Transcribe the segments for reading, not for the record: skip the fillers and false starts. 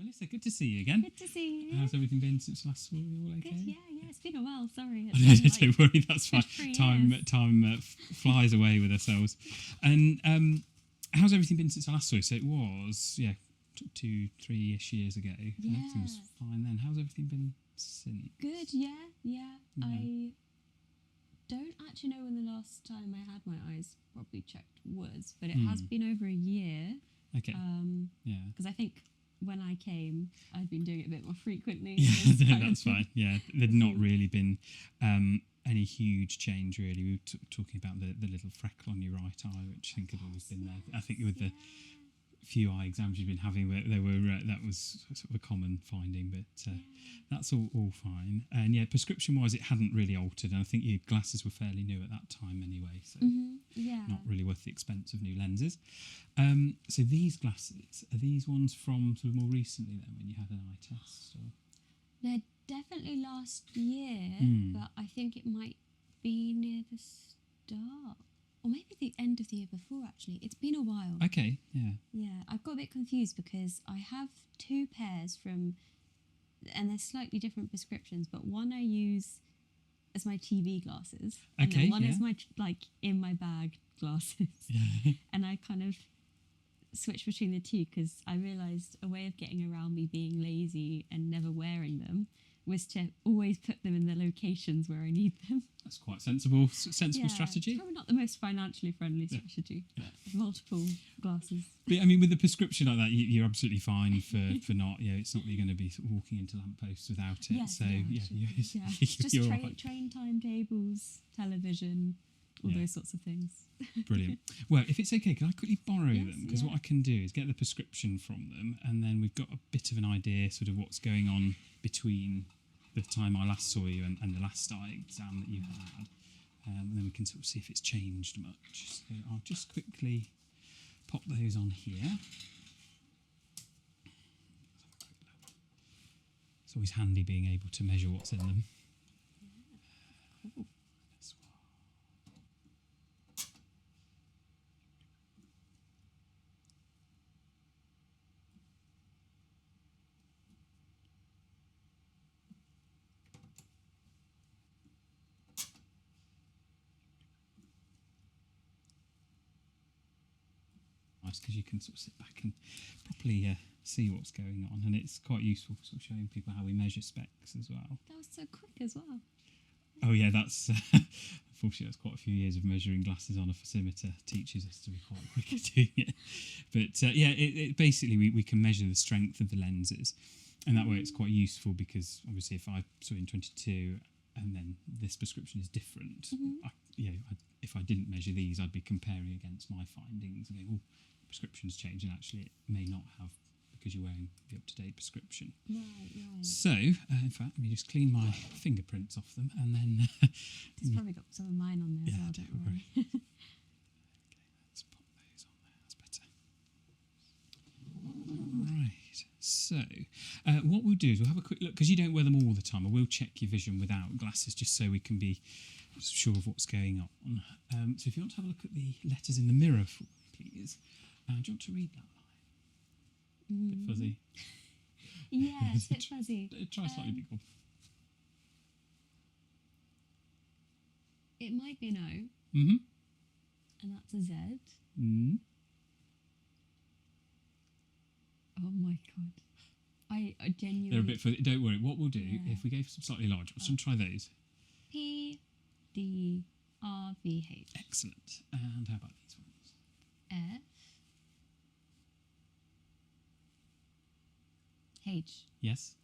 Melissa, good to see you again. Good to see you. How's everything been since last saw you? All okay? Good, yeah. It's been a while. Sorry. Don't worry, that's fine. Time flies away with ourselves. And how's everything been since I last saw you? So it was, 2-3-ish years ago. Yeah. Everything was fine then. How's everything been since? Good, yeah. I don't actually know when the last time I had my eyes properly checked was, but it has been over a year. Okay. Because I think when I came, I'd been doing it a bit more frequently. Yeah, that's fine. Yeah, there'd not really been any huge change, really. We were talking about the little freckle on your right eye, which I think had always been there. I think with the few eye exams you've been having, they were that was sort of a common finding, but that's all fine. And prescription-wise, it hadn't really altered, and I think your glasses were fairly new at that time anyway, so not really worth the expense of new lenses. So these glasses, are these ones from sort of more recently then, when you had an eye test? Or? They're definitely last year, but I think it might be near the start. Or maybe the end of the year before, actually. It's been a while. Okay, yeah. Yeah, I've got a bit confused because I have two pairs and they're slightly different prescriptions, but one I use as my TV glasses. And then one is my, in my bag glasses. Yeah. And I kind of switch between the two because I realised a way of getting around me being lazy and never wearing them was to always put them in the locations where I need them. That's quite sensible strategy. Probably not the most financially friendly strategy, but multiple glasses. But I mean, with a prescription like that, you're absolutely fine for not. It's not that you're going to be sort of walking into lampposts without it. Yes, so just you're right. train timetables, television, all those sorts of things. Brilliant. Well, if it's okay, can I quickly borrow them? Because what I can do is get the prescription from them, and then we've got a bit of an idea, sort of what's going on between the time I last saw you and the last eye exam that you had, and then we can sort of see if it's changed much. So I'll just quickly pop those on here. It's always handy being able to measure what's in them. Cool. Because you can sort of sit back and properly see what's going on, and it's quite useful for sort of showing people how we measure specs as well. That was so quick as well. Oh yeah, that's unfortunately that's quite a few years of measuring glasses on a photometer teaches us to be quite quick at doing it. But it basically we can measure the strength of the lenses, and that way it's quite useful because obviously if I saw in 22 and then this prescription is different, if I didn't measure these, I'd be comparing against my findings and going, prescription's changed, and actually it may not have because you're wearing the up-to-date prescription. Right. So, in fact, let me just clean my fingerprints off them, and then... It's probably got some of mine on there as well, don't worry. Okay, let's pop those on there, that's better. Right, so what we'll do is we'll have a quick look, because you don't wear them all the time. I will check your vision without glasses, just so we can be sure of what's going on. So if you want to have a look at the letters in the mirror for me, please. Do you want to read that line? A bit fuzzy. Yeah, it's a bit fuzzy. Try slightly bigger. It might be an O. Mm-hmm. And that's a Z. Mm. Oh my god. I genuinely... They're a bit fuzzy. Don't worry. What we'll do, if we go for some slightly larger, we'll try those. P, D, R, V, H. Excellent. And how about these ones? F. H. Yes.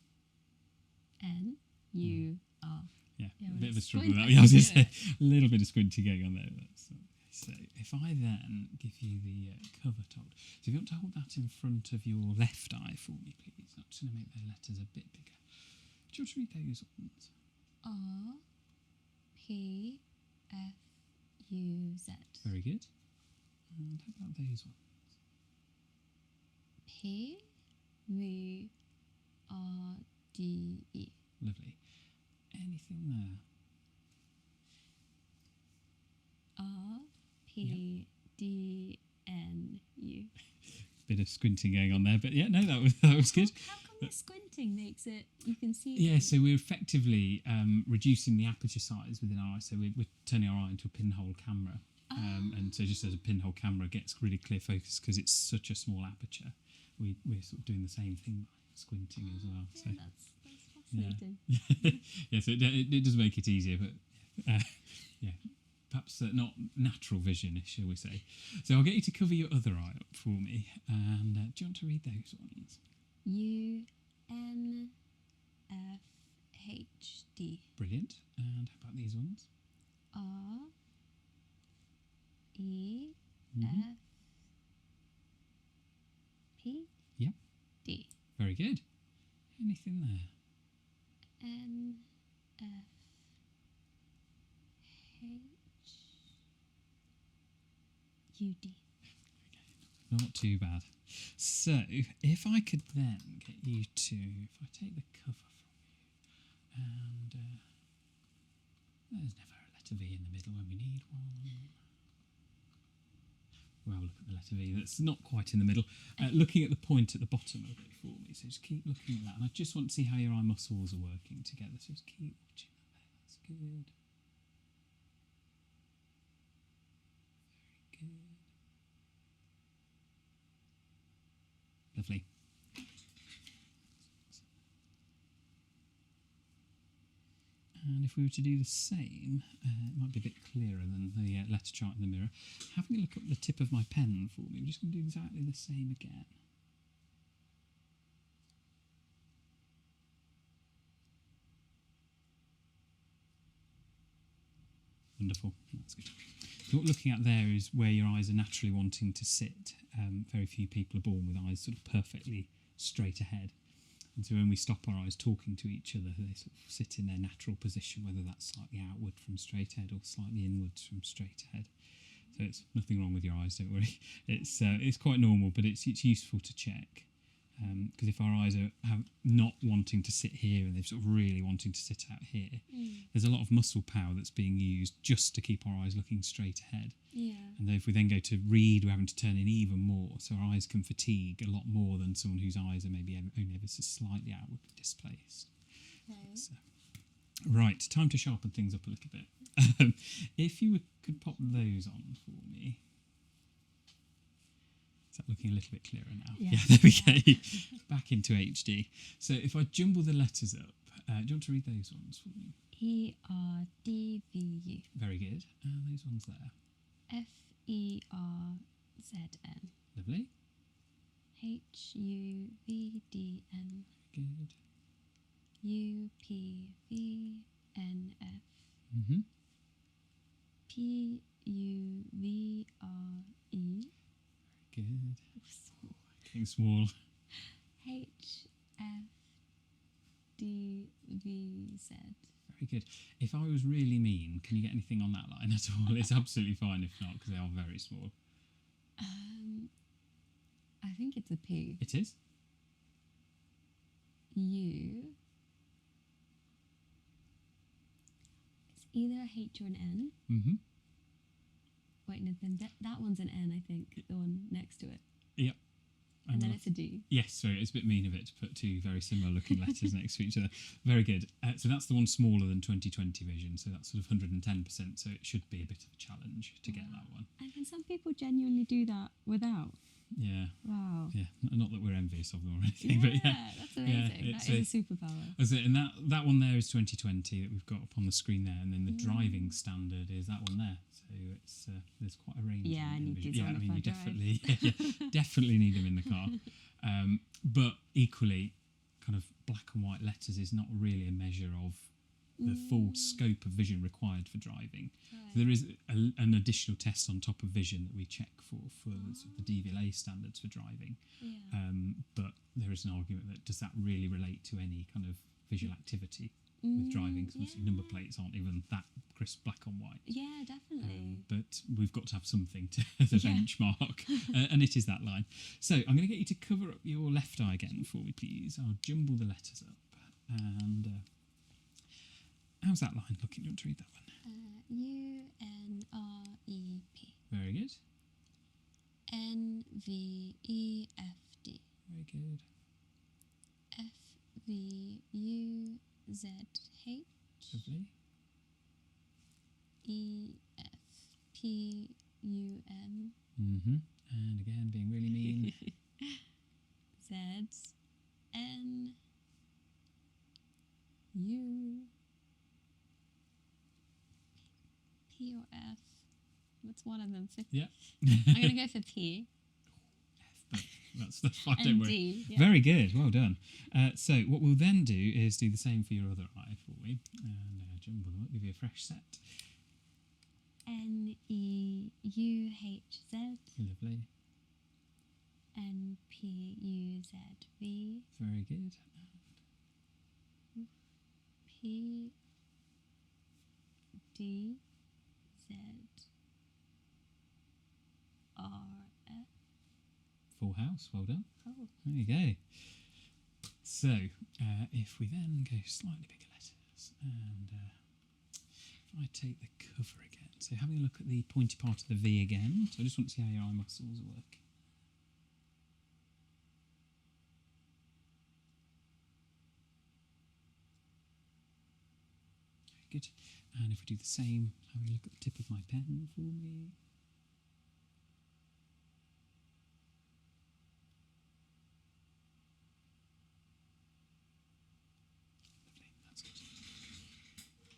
N. U. R. Yeah, Yeah, a well, bit of a it's struggle with that. squinty. Yeah, I was going to say, a little bit of squinty going on there. So if I then give you the cover told. So if you want to hold that in front of your left eye for me, please. I'm just going to make the letters a bit bigger. Do you want to read those ones? R. P. F. U. Z. Very good. And how about those ones? P. V. R. D. E. Lovely. Anything there? R. P. D. N. U. Bit of squinting going on there, but yeah, no, that was good. How come the squinting makes it, you can see. Yeah, so we're effectively reducing the aperture size within our eye. So we're turning our eye into a pinhole camera. And so just as a pinhole camera gets really clear focus because it's such a small aperture, we're sort of doing the same thing by squinting as well. Yeah, So that's fascinating. yeah, so it does make it easier, but yeah, perhaps not natural vision, shall we say. So I'll get you to cover your other eye up for me. And do you want to read those ones? UNFHD. Brilliant. And how about these ones? REFP. Yep. D. Very good. Anything there? NFHUD. Not too bad. So, if I could then get you to, if I take the cover from you, and there's never a letter V in the middle when we need one. Well, look at the letter V. That's not quite in the middle. Looking at the point at the bottom of it for me. So just keep looking at that. And I just want to see how your eye muscles are working together. So just keep watching that there. That's good. Very good. Lovely. And if we were to do the same, it might be a bit clearer than the letter chart in the mirror. Having a look at the tip of my pen for me, we're just going to do exactly the same again. Wonderful, that's good. So what we're looking at there is where your eyes are naturally wanting to sit. Very few people are born with eyes sort of perfectly straight ahead. And so when we stop our eyes talking to each other, they sort of sit in their natural position, whether that's slightly outward from straight ahead or slightly inwards from straight ahead. So it's nothing wrong with your eyes, don't worry. It's quite normal, but it's useful to check. Because if our eyes are not wanting to sit here and they're sort of really wanting to sit out here, there's a lot of muscle power that's being used just to keep our eyes looking straight ahead. Yeah. And if we then go to read, we're having to turn in even more. So our eyes can fatigue a lot more than someone whose eyes are maybe only ever so slightly outwardly displaced. Okay. So, right, time to sharpen things up a little bit. If you could pop those on for me. Is that looking a little bit clearer now? Yeah, there we go. Back into HD. So if I jumble the letters up, do you want to read those ones for me? ERDVU. Very good. And those ones there. FERZN. Lovely. HUVDN. Good. UPVNF. Mm-hmm. PUVRE. Good. Getting small. HFDVZ. Very good. If I was really mean, can you get anything on that line at all? It's absolutely fine if not, because they are very small. I think it's a P. It is? U. It's either a H or an N. Mm-hmm. Wait, no, then that one's an N, I think, the one next to it. Yep. And then it's a D. Yes, sorry, it's a bit mean of it to put two very similar looking letters next to each other. Very good. So that's the one smaller than 20/20 vision, so that's sort of 110%, so it should be a bit of a challenge to get that one. And can some people genuinely do that without? Yeah. Wow. Yeah, not that we're envious of them or anything, Yeah, but yeah. that's amazing. Yeah, that is a superpower. That's it, and that one there is 20/20 that we've got up on the screen there, and then the driving standard is that one there. So it's there's quite a range. Yeah, I need vision. these Yeah, on I if mean I you drive. definitely need them in the car. But equally, kind of black and white letters is not really a measure of the full scope of vision required for driving. Right. So there is an additional test on top of vision that we check for sort of the DVLA standards for driving. Yeah. But there is an argument that does that really relate to any kind of visual activity with driving? Because obviously number plates aren't even that crisp black on white. Yeah, definitely. But we've got to have something to as a benchmark, and it is that line. So I'm going to get you to cover up your left eye again for me, please. I'll jumble the letters up. And how's that line looking? Do you want to read that one? UNREP. Very good. NVEFD. Very good. FERZN. VUZH Lovely. EFPUM And again, being really mean. ZNU P or F. What's one of them? Yeah. I'm going to go for P. But that's fine, don't And worry. D. Yeah. Very good, well done. So what we'll then do is do the same for your other eye for you. And jumble them up, give you a fresh set. NEUHZ. Lovely. NPUZV. Very good. PDZRF. Full house, well done. Oh. There you go. So if we then go slightly bigger letters, and if I take the cover again, so having a look at the pointy part of the V again, so I just want to see how your eye muscles work. Good. And if we do the same, having a look at the tip of my pen for me. Lovely, that's good.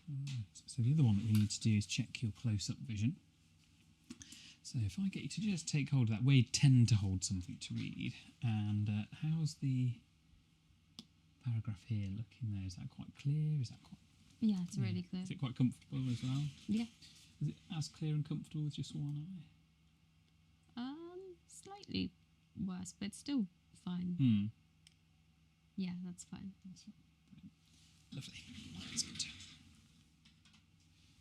Right. So the other one that we need to do is check your close-up vision. So if I get you to just take hold of that, we tend to hold something to read. And how's the paragraph here looking there? Is that quite clear? Is that quite... Yeah, it's really clear. Is it quite comfortable as well? Yeah. Is it as clear and comfortable with just one eye? Slightly worse, but still fine. Yeah, that's fine. That's right. Lovely. That's good.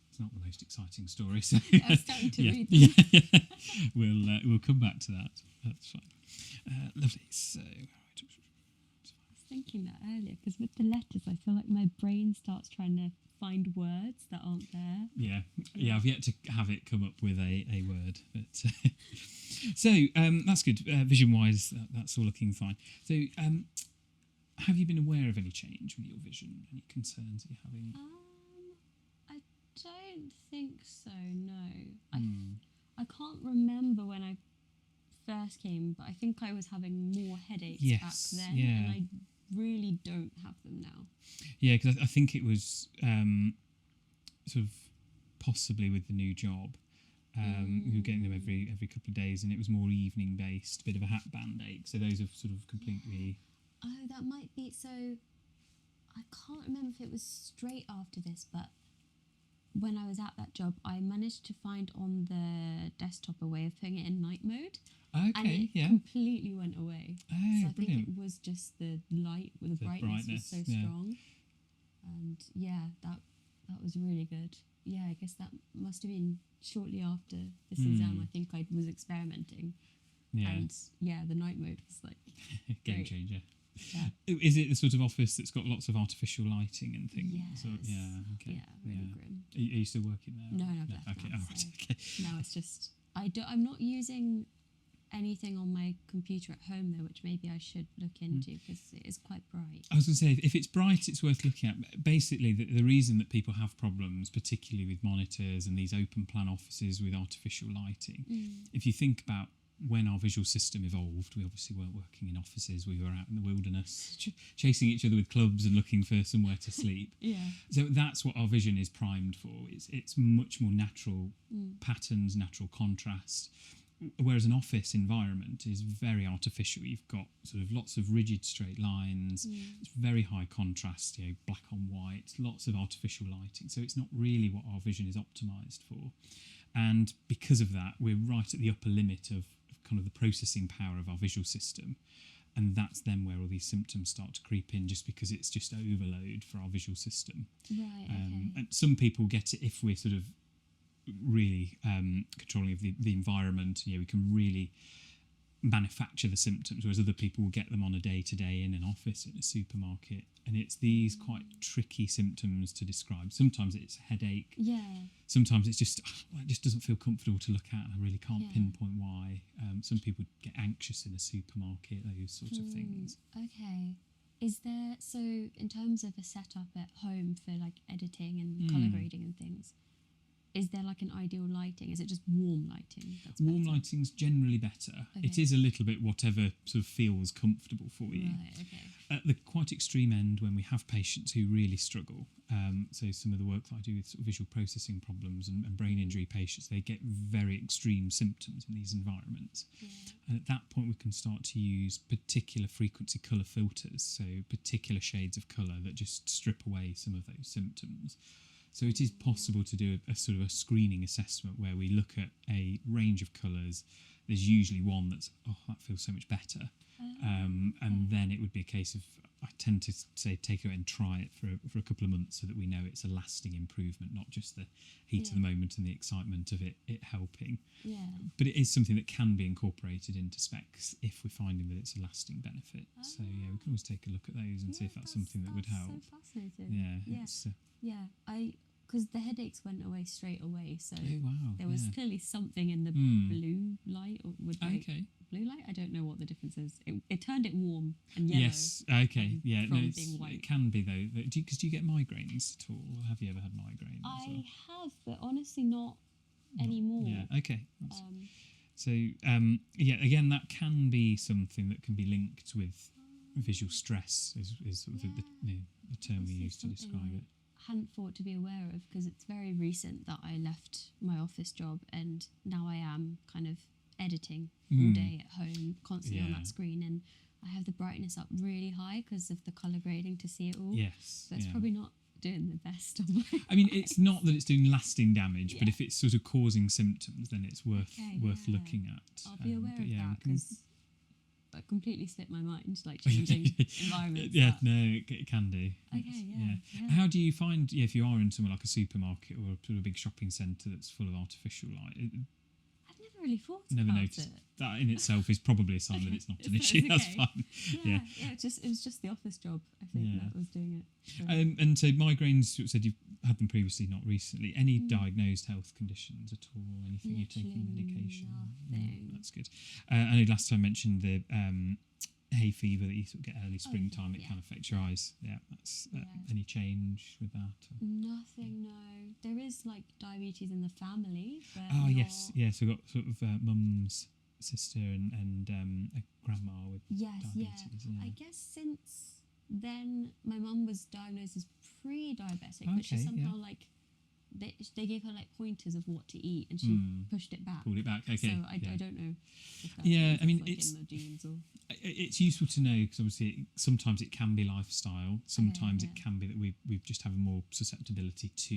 It's not the most exciting story, so I'm starting to read them. Yeah. We'll come back to that. That's fine. Lovely. So. I was thinking that earlier because with the letters, I feel like my brain starts trying to find words that aren't there. Yeah. I've yet to have it come up with a word, but so that's good. Vision-wise, that's all looking fine. So, have you been aware of any change with your vision? Any concerns that you're having? I don't think so. No, I can't remember when I first came, but I think I was having more headaches back then, and I really don't have them now. Yeah, because I think it was sort of possibly with the new job. We were getting them every couple of days, and it was more evening based, bit of a hat band ache. So those have sort of completely. Oh, that might be. So I can't remember if it was straight after this, but when I was at that job, I managed to find on the desktop a way of putting it in night mode. Okay, and it completely went away. Oh, so I brilliant. think it was just the light, the brightness was so strong. And that was really good. Yeah, I guess that must have been shortly after this exam. I think I was experimenting. Yeah. And the night mode was like game changer. Yeah. Is it the sort of office that's got lots of artificial lighting and things? Yes. Okay. Yeah, really grim. Are you still working there? No, I've left okay, now, all right. so Okay. now it's just I'm not using anything on my computer at home though, which maybe I should look into because it is quite bright. I was going to say, if it's bright, it's worth looking at. Basically, the reason that people have problems, particularly with monitors and these open plan offices with artificial lighting, if you think about when our visual system evolved, we obviously weren't working in offices. We were out in the wilderness, chasing each other with clubs and looking for somewhere to sleep. So that's what our vision is primed for. It's much more natural patterns, natural contrast. Whereas an office environment is very artificial. You've got sort of lots of rigid straight lines. It's very high contrast, black on white, lots of artificial lighting. So it's not really what our vision is optimised for. And because of that, we're right at the upper limit of kind of the processing power of our visual system. And that's then where all these symptoms start to creep in, just because it's just overload for our visual system. Right, okay. And some people get it if we're sort of really controlling of the environment. We can really manufacture the symptoms, whereas other people will get them on a day-to-day in an office, in a supermarket, and it's these quite tricky symptoms to describe. Sometimes it's headache. Sometimes it's just it just doesn't feel comfortable to look at, and I really can't pinpoint why. Some people get anxious in a supermarket, those sorts of things. Okay. Is there, so in terms of a setup at home for like editing and colour grading and things, is there like an ideal lighting? Is it just warm lighting? Warm lighting's generally better. Okay. It is a little bit whatever sort of feels comfortable for you. Right, okay. At the quite extreme end, when we have patients who really struggle, so some of the work that I do with sort of visual processing problems and brain injury patients, they get very extreme symptoms in these environments. Yeah. And at that point, we can start to use particular frequency colour filters, so particular shades of colour that just strip away some of those symptoms. So it is possible to do a sort of a screening assessment where we look at a range of colours. There's usually one that's, that feels so much better. And then it would be a case of, I tend to say, take it and try it for a couple of months so that we know it's a lasting improvement, not just the heat of the moment and the excitement of it helping. Yeah. But it is something that can be incorporated into specs if we're finding that it's a lasting benefit. So yeah, we can always take a look at those and see if that's something that would help. So fascinating. Yeah. Because the headaches went away straight away. So wow. there was clearly something in the blue light, or blue light. I don't know what the difference is. It turned it warm and yellow. Yes. Okay. Yeah. From No, being white. it can be though. Because do you get migraines at all? Or have you ever had migraines? I have, but honestly not anymore. Yeah. Okay. So again, that can be something that can be linked with visual stress. Is sort of the term we use to describe it. Hadn't thought to be aware of, because it's very recent that I left my office job and now I am kind of editing all day at home, constantly on that screen, and I have the brightness up really high because of the colour grading to see it all. Yes. So it's probably not doing the best on my I mean, it's not that it's doing lasting damage, but if it's sort of causing symptoms, then it's worth looking at. I'll be aware of that, because that completely slipped my mind, like changing environments. Yeah, no, it can do. Okay, yeah. How do you find, if you are in somewhere like a supermarket or a sort of big shopping centre that's full of artificial light? I've never really thought never about noticed. it. That in itself is probably a sign that it's not an issue. That's fine. Yeah, it was just the office job, I think, that was doing it. So. And so migraines, you said you've had them previously, not recently. Any diagnosed health conditions at all? Anything you're taking medication? Nothing. That's good. I know last time I mentioned the hay fever that you sort of get early springtime. It can affect your eyes. Yeah, that's any change with that? Nothing, no. There is like diabetes in the family. But yes. So we've got sort of mum's sister and a grandma with diabetes. I guess since then my mum was diagnosed as pre-diabetic, but she somehow like they gave her like pointers of what to eat and she pushed it back. Pulled it back. Okay. So I don't know. If that's I mean, like it's in the genes or. It's useful to know, because obviously sometimes it can be lifestyle. Sometimes it can be that we just have a more susceptibility to,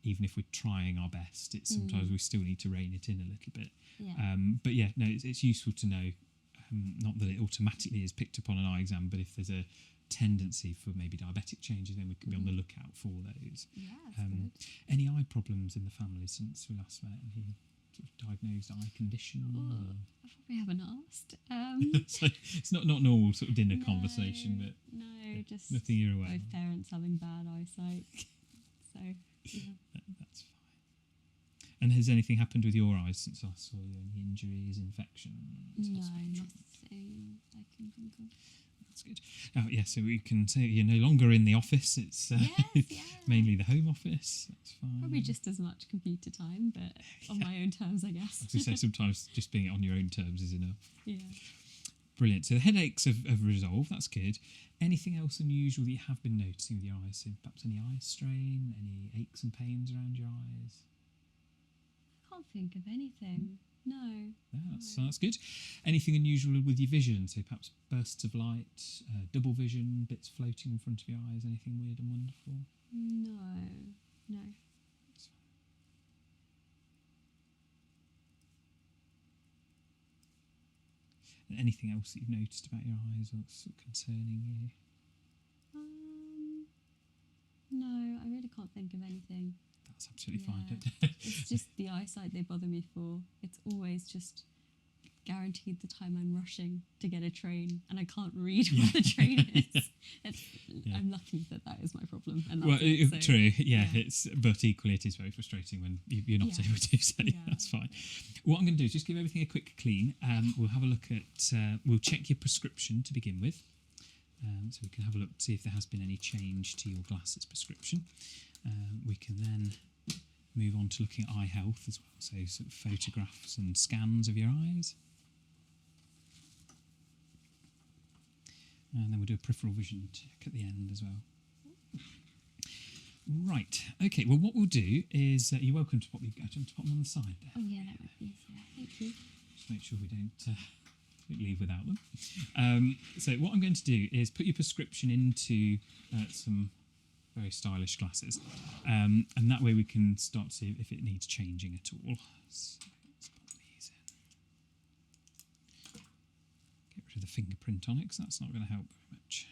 even if we're trying our best, it's sometimes we still need to rein it in a little bit. But it's useful to know. Not that it automatically is picked up on an eye exam, but if there's a tendency for maybe diabetic changes, then we can be on the lookout for those. Yeah, good. Any eye problems in the family since we last met? Any sort of diagnosed eye condition? I probably haven't asked. So it's not normal sort of dinner conversation, but just nothing you're aware. Both parents having bad eyesight, so that's fine. And has anything happened with your eyes since I saw you? Any injuries, infections? No, nothing I can think of. That's good. So we can say you're no longer in the office. It's mainly the home office. That's fine. Probably just as much computer time, but on my own terms, I guess. As we say, sometimes just being on your own terms is enough. Yeah. Brilliant. So the headaches have resolved. That's good. Anything else unusual that you have been noticing with your eyes? So perhaps any eye strain, any aches and pains around your eyes? I can't think of anything. No. That's good. Anything unusual with your vision? So perhaps bursts of light, double vision, bits floating in front of your eyes, anything weird and wonderful? No. That's fine. And anything else that you've noticed about your eyes or that's sort of concerning you? No, I really can't think of anything. That's absolutely fine. It's just the eyesight they bother me for. It's always just guaranteed the time I'm rushing to get a train and I can't read what the train is. I'm lucky that is my problem. And that's true. But equally it is very frustrating when you're not able to. So that's fine. What I'm going to do is just give everything a quick clean. We'll have a look at. We'll check your prescription to begin with. So we can have a look to see if there has been any change to your glasses prescription. We can then move on to looking at eye health as well, so sort of photographs and scans of your eyes. And then we'll do a peripheral vision check at the end as well. Right, okay, well what we'll do is, you're welcome to pop these guys, do you want to pop them on the side there? Oh yeah, that would be easier, thank you. Just make sure we don't leave without them. So what I'm going to do is put your prescription into some very stylish glasses, and that way we can start to see if it needs changing at all. So let's pop these in. Get rid of the fingerprint on it, because that's not going to help very much.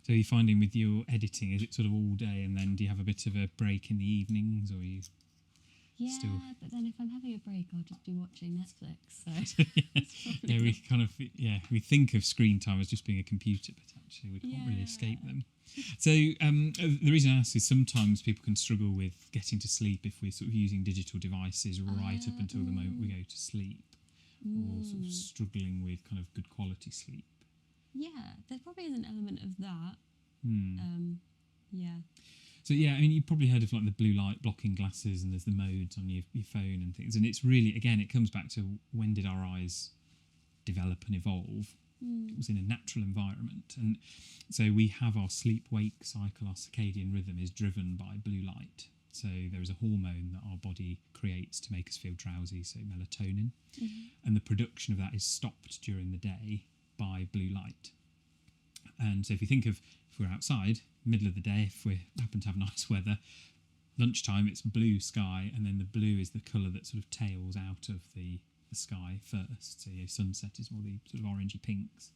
So you're finding with your editing, is it sort of all day, and then do you have a bit of a break in the evenings, or are you? Yeah, Still. but then if I'm having a break, I'll just be watching Netflix. So Yeah, we kind of we think of screen time as just being a computer, but actually we can't really escape them. So the reason I ask is sometimes people can struggle with getting to sleep if we're sort of using digital devices right up until the moment we go to sleep, or sort of struggling with kind of good quality sleep. Yeah, there probably is an element of that. Yeah. So yeah, I mean, you've probably heard of like the blue light blocking glasses, and there's the modes on your phone and things. And it's really, again, it comes back to when did our eyes develop and evolve? It was in a natural environment. And so we have our sleep-wake cycle, our circadian rhythm is driven by blue light. So there is a hormone that our body creates to make us feel drowsy, so melatonin. And the production of that is stopped during the day by blue light. And so if you think of, if we're outside, middle of the day, if we happen to have nice weather, lunchtime it's blue sky, and then the blue is the colour that sort of tails out of the sky first. So your sunset is more the sort of orangey pinks.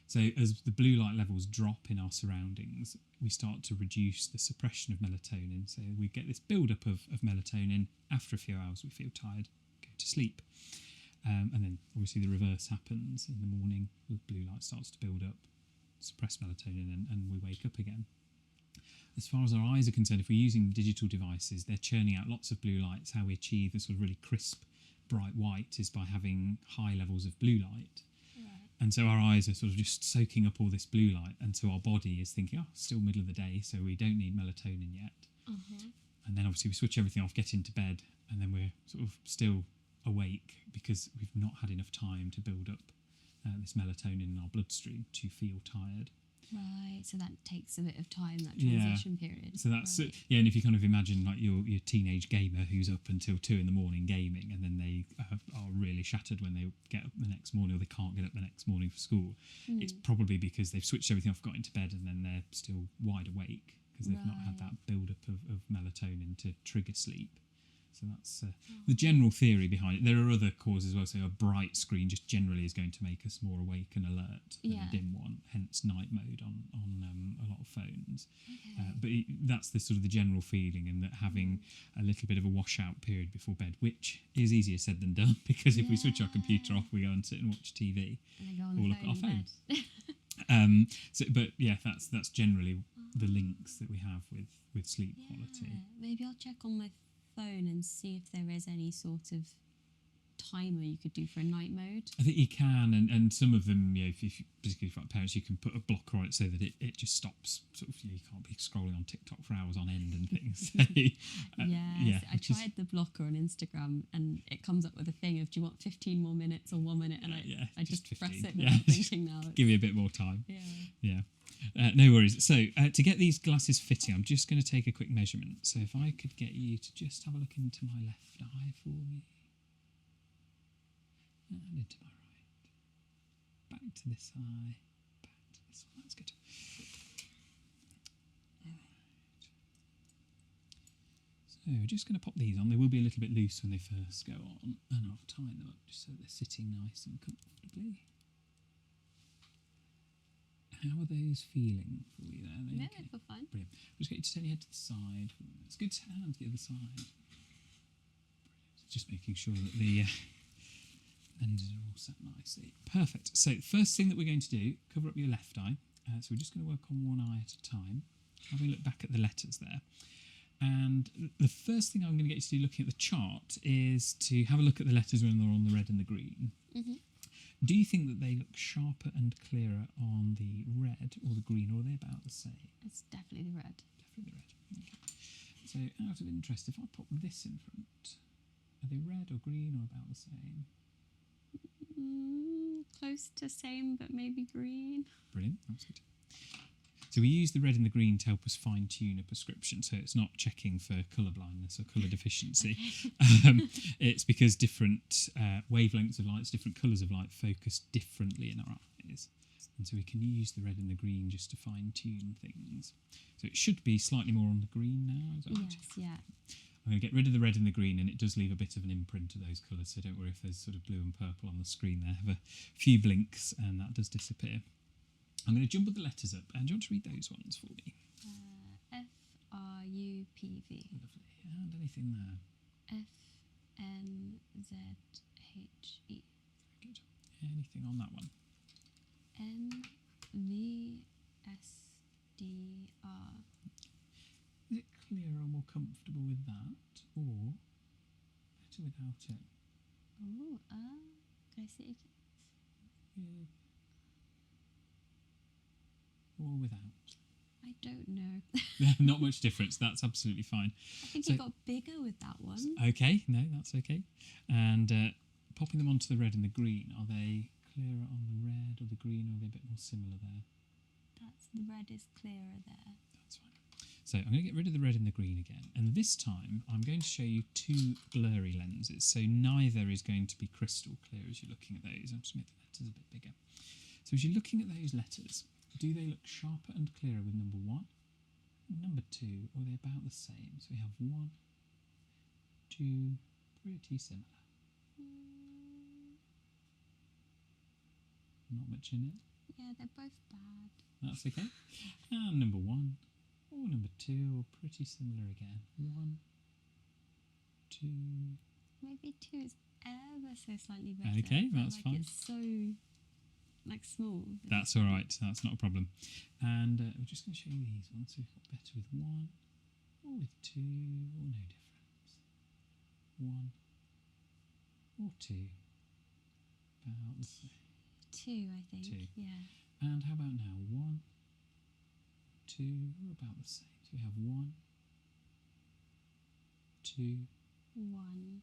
So as the blue light levels drop in our surroundings, we start to reduce the suppression of melatonin. So we get this build-up of melatonin. After a few hours we feel tired, go to sleep. And then obviously the reverse happens in the morning. The blue light starts to build up, suppress melatonin, and we wake up again. As far as our eyes are concerned, if we're using digital devices, they're churning out lots of blue lights. How we achieve a sort of really crisp, bright white is by having high levels of blue light. And so our eyes are sort of just soaking up all this blue light, and so our body is thinking, oh, it's still middle of the day, so we don't need melatonin yet. And then obviously we switch everything off, get into bed, and then we're sort of still awake because we've not had enough time to build up this melatonin in our bloodstream to feel tired. Right, so that takes a bit of time, that transition period. So that's and if you kind of imagine like your teenage gamer who's up until 2 a.m. gaming, and then they are really shattered when they get up the next morning, or they can't get up the next morning for school. It's probably because they've switched everything off, got into bed, and then they're still wide awake because they've not had that build-up of melatonin to trigger sleep. So that's the general theory behind it. There are other causes as well. So a bright screen just generally is going to make us more awake and alert than a dim one, hence night mode on a lot of phones. But that's the sort of the general feeling, and that having a little bit of a washout period before bed, which is easier said than done, because if we switch our computer off, we go and sit and watch TV or look at our phone. But yeah, that's generally the links that we have with sleep quality. Maybe I'll check on my phone and see if there is any sort of timer you could do for a night mode. I think you can, and some of them, if particularly for parents, you can put a blocker on it so that it just stops. Sort of, you can't be scrolling on TikTok for hours on end and things. I tried the blocker on Instagram, and it comes up with a thing of, do you want 15 more minutes or 1 minute? And I just press it without thinking now. Give you a bit more time. Yeah. No worries. So to get these glasses fitting, I'm just going to take a quick measurement. So if I could get you to just have a look into my left eye for me. And into my right. Back to this eye. Back to this one. That's good. Alright. So we're just going to pop these on. They will be a little bit loose when they first go on. And I'll tighten them up just so they're sitting nice and comfortably. How are those feeling for you there? Yeah, they feel fine. Brilliant. Just get you to turn your head to the side. It's good to hand to the other side. Brilliant. Just making sure that the lenses are all set nicely. Perfect. So first thing that we're going to do, cover up your left eye. So we're just going to work on one eye at a time. having a look back at the letters there. And the first thing I'm going to get you to do looking at the chart is to have a look at the letters when they're on the red and the green. Mm-hmm. Do you think that they look sharper and clearer on the red or the green, or are they about the same? It's definitely the red. Definitely the red. Okay. So out of interest, if I pop this in front, are they red or green or about the same? Close to same, but maybe green. Brilliant, that's good. So we use the red and the green to help us fine-tune a prescription, so it's not checking for colour blindness or colour deficiency. It's because different wavelengths of light, different colours of light focus differently in our eyes. And so we can use the red and the green just to fine-tune things. So it should be slightly more on the green now. Is that right? Yes, yeah. I'm going to get rid of the red and the green, and it does leave a bit of an imprint of those colours, so don't worry if there's sort of blue and purple on the screen there. Have a few blinks and that does disappear. I'm going to jumble the letters up, and do you want to read those ones for me? F-R-U-P-V. Lovely. And anything there? F-N-Z-H-E. Good. Anything on that one? N-V-S-D-R. Is it clearer or more comfortable with that, or better without it? Oh, can I see it again? With or without? I don't know. Not much difference. That's absolutely fine. I think it got bigger with that one. Okay, no, that's okay. And popping them onto the red and the green, are they clearer on the red or the green, or are they a bit more similar there? The red is clearer there. That's fine. So I'm going to get rid of the red and the green again, and this time I'm going to show you two blurry lenses, so neither is going to be crystal clear as you're looking at those. I'll just make the letters a bit bigger. So as you're looking at those letters, do they look sharper and clearer with number 1, number 2, or are they about the same? So we have 1, 2, pretty similar. Not much in it. Yeah, they're both bad. That's okay. And number 1 or number 2, or pretty similar again. 1, 2. Maybe 2 is ever so slightly better. Okay, that's fine. It's so small. That's all right. That's not a problem. And we're just going to show you these ones. So we've got better with 1 or with 2, or no difference. 1 or 2. About the same. 2, I think. 2. Yeah. And how about now? 1, 2, or about the same. So we have 1, 2, 1.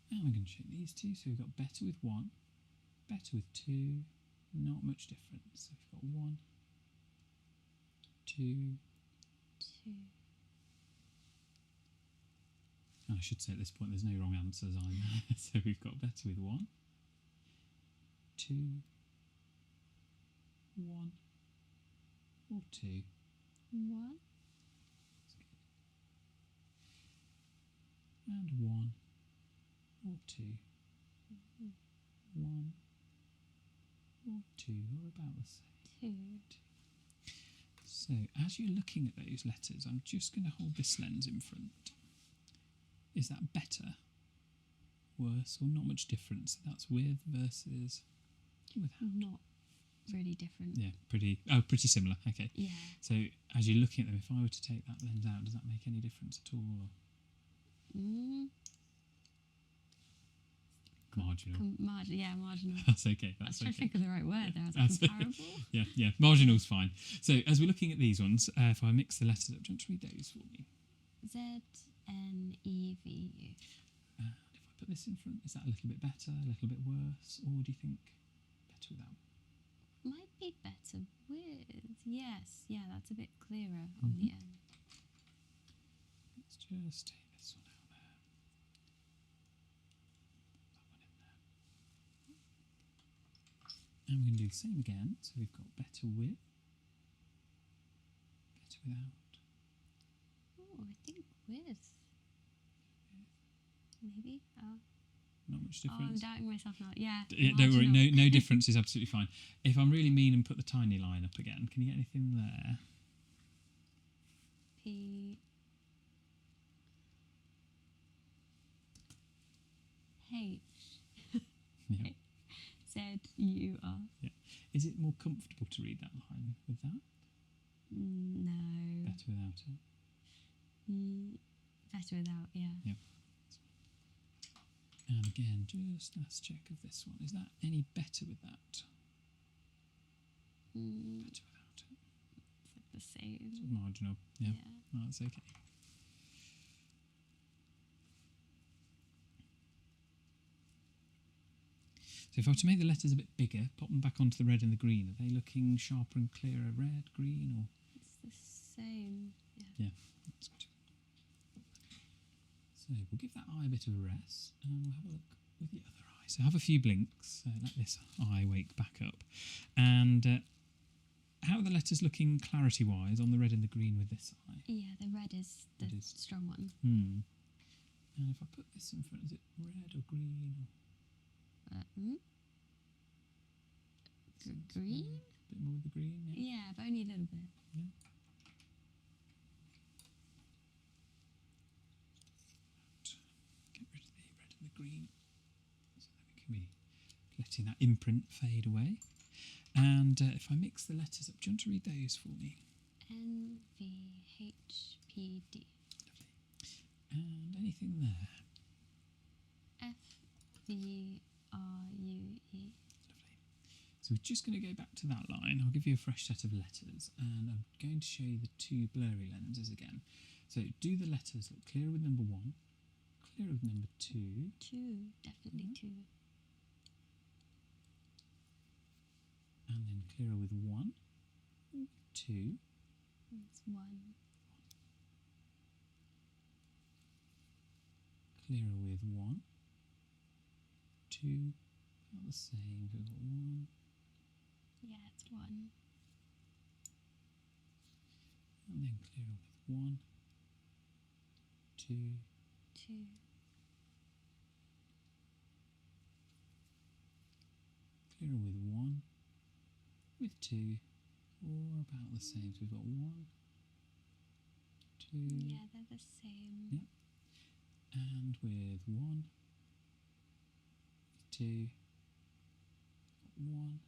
And we're going to show these two. So we've got better with 1, better with 2, not much difference. So we've got 1, 2. 2. I should say at this point there's no wrong answers either. So we've got better with 1, 2, 1, or 2. 1. And 1 or 2. 1 or 2, or about the same. 2. So as you're looking at those letters, I'm just going to hold this lens in front. Is that better, worse, or not much difference? That's with versus without. Not really different. Yeah, pretty similar. Okay. Yeah. So as you're looking at them, if I were to take that lens out, does that make any difference at all? Or? Marginal. Marginal. That's okay. I was trying to think of the right word there. I was That's comparable. Yeah. Marginal's fine. So as we're looking at these ones, if I mix the letters up, do you want to read those for me? Z-N-E-V-U. And if I put this in front, is that a little bit better, a little bit worse, or do you think better without? Might be better with. Yes. Yeah, that's a bit clearer on the end. Let's just take this one out there. That one in there. And we're going to do the same again. So we've got better with, better without. Oh, I think with. Maybe. Not much Oh, I'm difference. doubting myself now. Yeah. Don't worry, marginal. no difference is absolutely fine. If I'm really mean and put the tiny line up again, can you get anything there? P. H. Yeah. Z-U-R. Yeah. Is it more comfortable to read that line with that? No. Better without it? Better without, yeah. Yeah. And again, just let's check of this one. Is that any better with that? Better without it. It's like the same. It's marginal. Yeah. Oh, that's okay. So if I were to make the letters a bit bigger, pop them back onto the red and the green, are they looking sharper and clearer red, green, or? It's the same. Yeah, that's good. So we'll give that eye a bit of a rest, and we'll have a look with the other eye. So have a few blinks, so let this eye wake back up. And how are the letters looking clarity-wise on the red and the green with this eye? Yeah, the red is the strong one. And if I put this in front, is it red or green? Green? A bit more with the green, yeah. Yeah, but only a little bit. Yeah. Get rid of the red and the green so that we can be letting that imprint fade away. And if I mix the letters up, do you want to read those for me? N-V-H-P-D. Lovely. And anything there? F-V-R-U-E. Lovely. So we're just going to go back to that line. I'll give you a fresh set of letters, and I'm going to show you the two blurry lenses again. So do the letters look clearer with number 1, clearer with number 2. 2, definitely 2. And then clearer with 1, 2. It's 1. Clearer with 1, 2. About the same. We've got 1. Yeah, it's 1. And then clearer with 1, 2. 2. Clearer with 1, with 2, or about the same. So we've got 1, 2. Yeah, they're the same. Yep. And with 1, with 2, 1,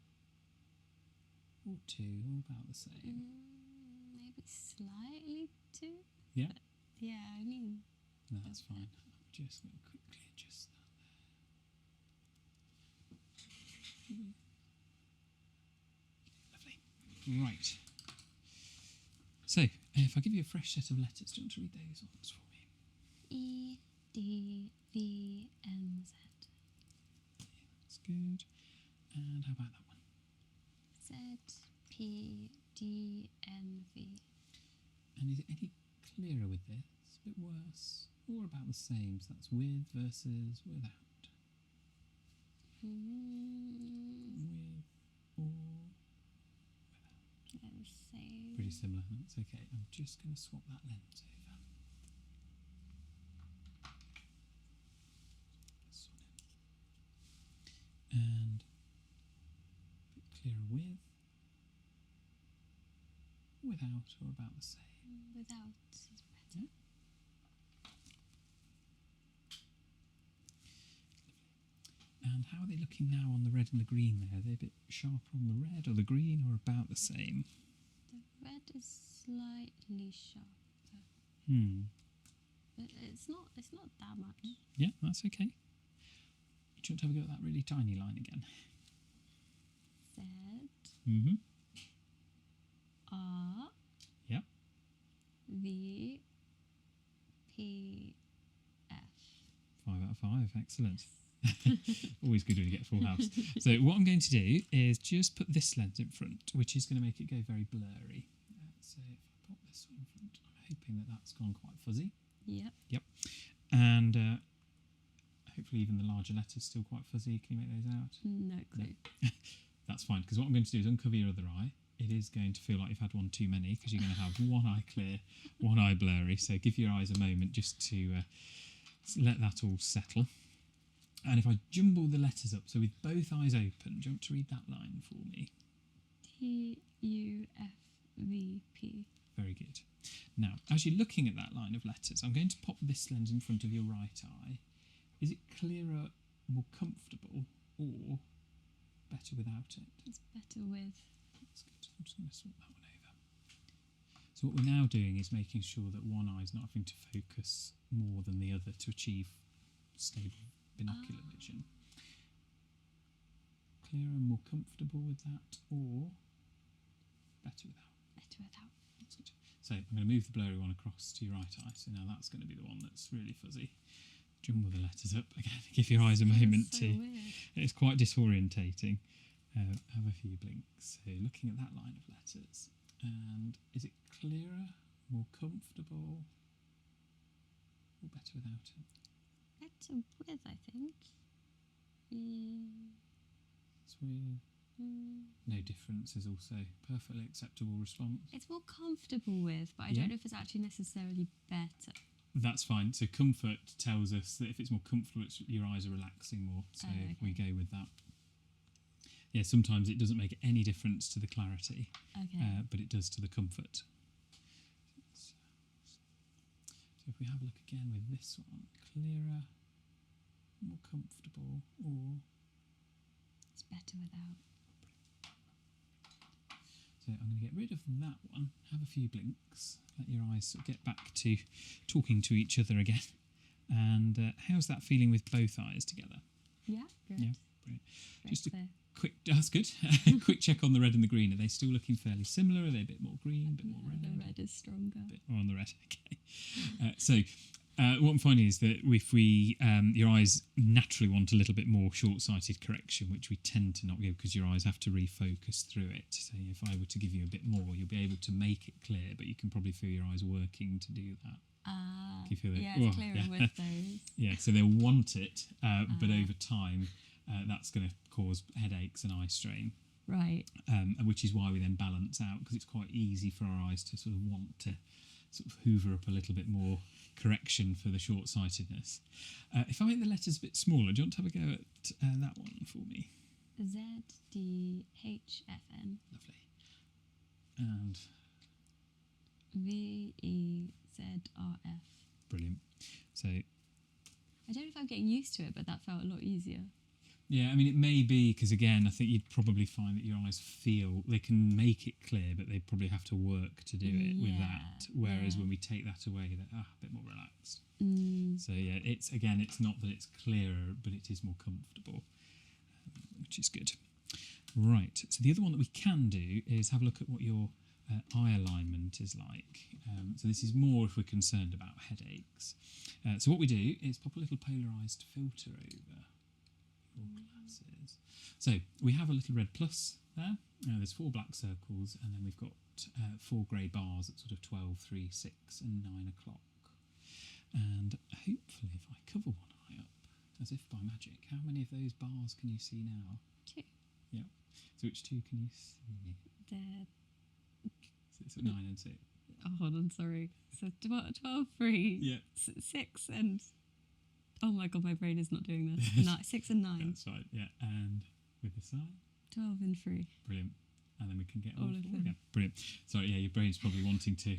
or 2, or about the same. Maybe slightly 2. Yeah? But yeah, I mean... No, that's fine. I'm just going to quickly adjust that there. Lovely. Right. So, if I give you a fresh set of letters, do you want to read those ones for me? E, D, V, N, Z. Yeah, that's good. And how about that one? Z, P, D, N, V. And is it any clearer with this? A bit worse? Or about the same? So that's with versus without. With or without. They're the same. Pretty similar. That's okay. I'm just going to swap that lens over. This one in. And a bit clearer with, without, or about the same. Without is better. Yeah. And how are they looking now on the red and the green there? Are they a bit sharper on the red or the green, or about the same? The red is slightly sharper. But it's not that much. Yeah, that's okay. Do you want to have a go at that really tiny line again? Z. R. Yep. V. P. F. 5 out of 5. Excellent. Always good when you get a full house. So what I'm going to do is just put this lens in front, which is going to make it go very blurry. So if I pop this one in front, I'm hoping that that's gone quite fuzzy. Yep. Yep. And hopefully even the larger letters still quite fuzzy. Can you make those out? No clue. No. That's fine, because what I'm going to do is uncover your other eye. It is going to feel like you've had one too many, because you're going to have one eye clear, one eye blurry. So give your eyes a moment just to let that all settle. And if I jumble the letters up, so with both eyes open, do you want to read that line for me? T-U-F-V-P. Very good. Now, as you're looking at that line of letters, I'm going to pop this lens in front of your right eye. Is it clearer, more comfortable or better without it? It's better with. That's good. I'm just going to swap that one over. So what we're now doing is making sure that one eye is not having to focus more than the other to achieve stable binocular vision. Clearer and more comfortable with that, or better without? Better without. That's good. So I'm going to move the blurry one across to your right eye. So now that's going to be the one that's really fuzzy. Jumble the letters up again. Give your eyes a moment so to. weird. It's quite disorientating. Have a few blinks. So looking at that line of letters, and is it clearer, more comfortable, or better without it? Better with, I think. It's with no difference is also perfectly acceptable response. It's more comfortable with, but I Yeah. don't know if it's actually necessarily better. That's fine. So comfort tells us that if it's more comfortable, your eyes are relaxing more. So okay. we go with that. Yeah, sometimes it doesn't make any difference to the clarity, Okay. but it does to the comfort. So if we have a look again with this one, clearer, more comfortable, or It's better without. so I'm going to get rid of that one, have a few blinks, let your eyes sort of get back to talking to each other again. And how's that feeling with both eyes together? Yeah, good. Yeah, brilliant. Very Just a clear. quick, that's good. Quick check on the red and the green. Are they still looking fairly similar? Are they a bit more green, a bit more red? The red is stronger. A bit more on the red, okay. What I'm finding is that if we, your eyes naturally want a little bit more short-sighted correction, which we tend to not give because your eyes have to refocus through it. So if I were to give you a bit more, you'll be able to make it clear, but you can probably feel your eyes working to do that. Can you feel that? Yeah, it's clearer with those. Yeah, so they'll want it, but over time, that's going to cause headaches and eye strain. Right. Which is why we then balance out, because it's quite easy for our eyes to sort of want to sort of hoover up a little bit more correction for the short-sightedness. If I make the letters a bit smaller, do you want to have a go at that one for me? ZDHFN. Lovely. And VEZRF. brilliant. So I don't know if I'm getting used to it, but that felt a lot easier. yeah, I mean, it may be because, again, I think you'd probably find that your eyes feel they can make it clear, but they probably have to work to do it with that. Whereas when we take that away, they're a bit more relaxed. So yeah, it's not that it's clearer, but it is more comfortable, which is good. Right. So the other one that we can do is have a look at what your eye alignment is like. So this is more if we're concerned about headaches. So what we do is pop a little polarised filter over glasses. So we have a little red plus there. There's 4 black circles, and then we've got 4 grey bars at sort of 12, 3, 6 and 9 o'clock. And hopefully if I cover one eye up, as if by magic, how many of those bars can you see now? 2. Yeah. So which 2 can you see? They're... So it's at 9 and 6. Oh, hold on, sorry. So 12, 3, Yeah. 6 and... Oh my god, my brain is not doing this. 6 and 9. That's right, yeah. And with the side? 12 and 3. Brilliant. And then we can get all All of 4 them. again. Brilliant. Sorry, yeah, your brain's probably wanting to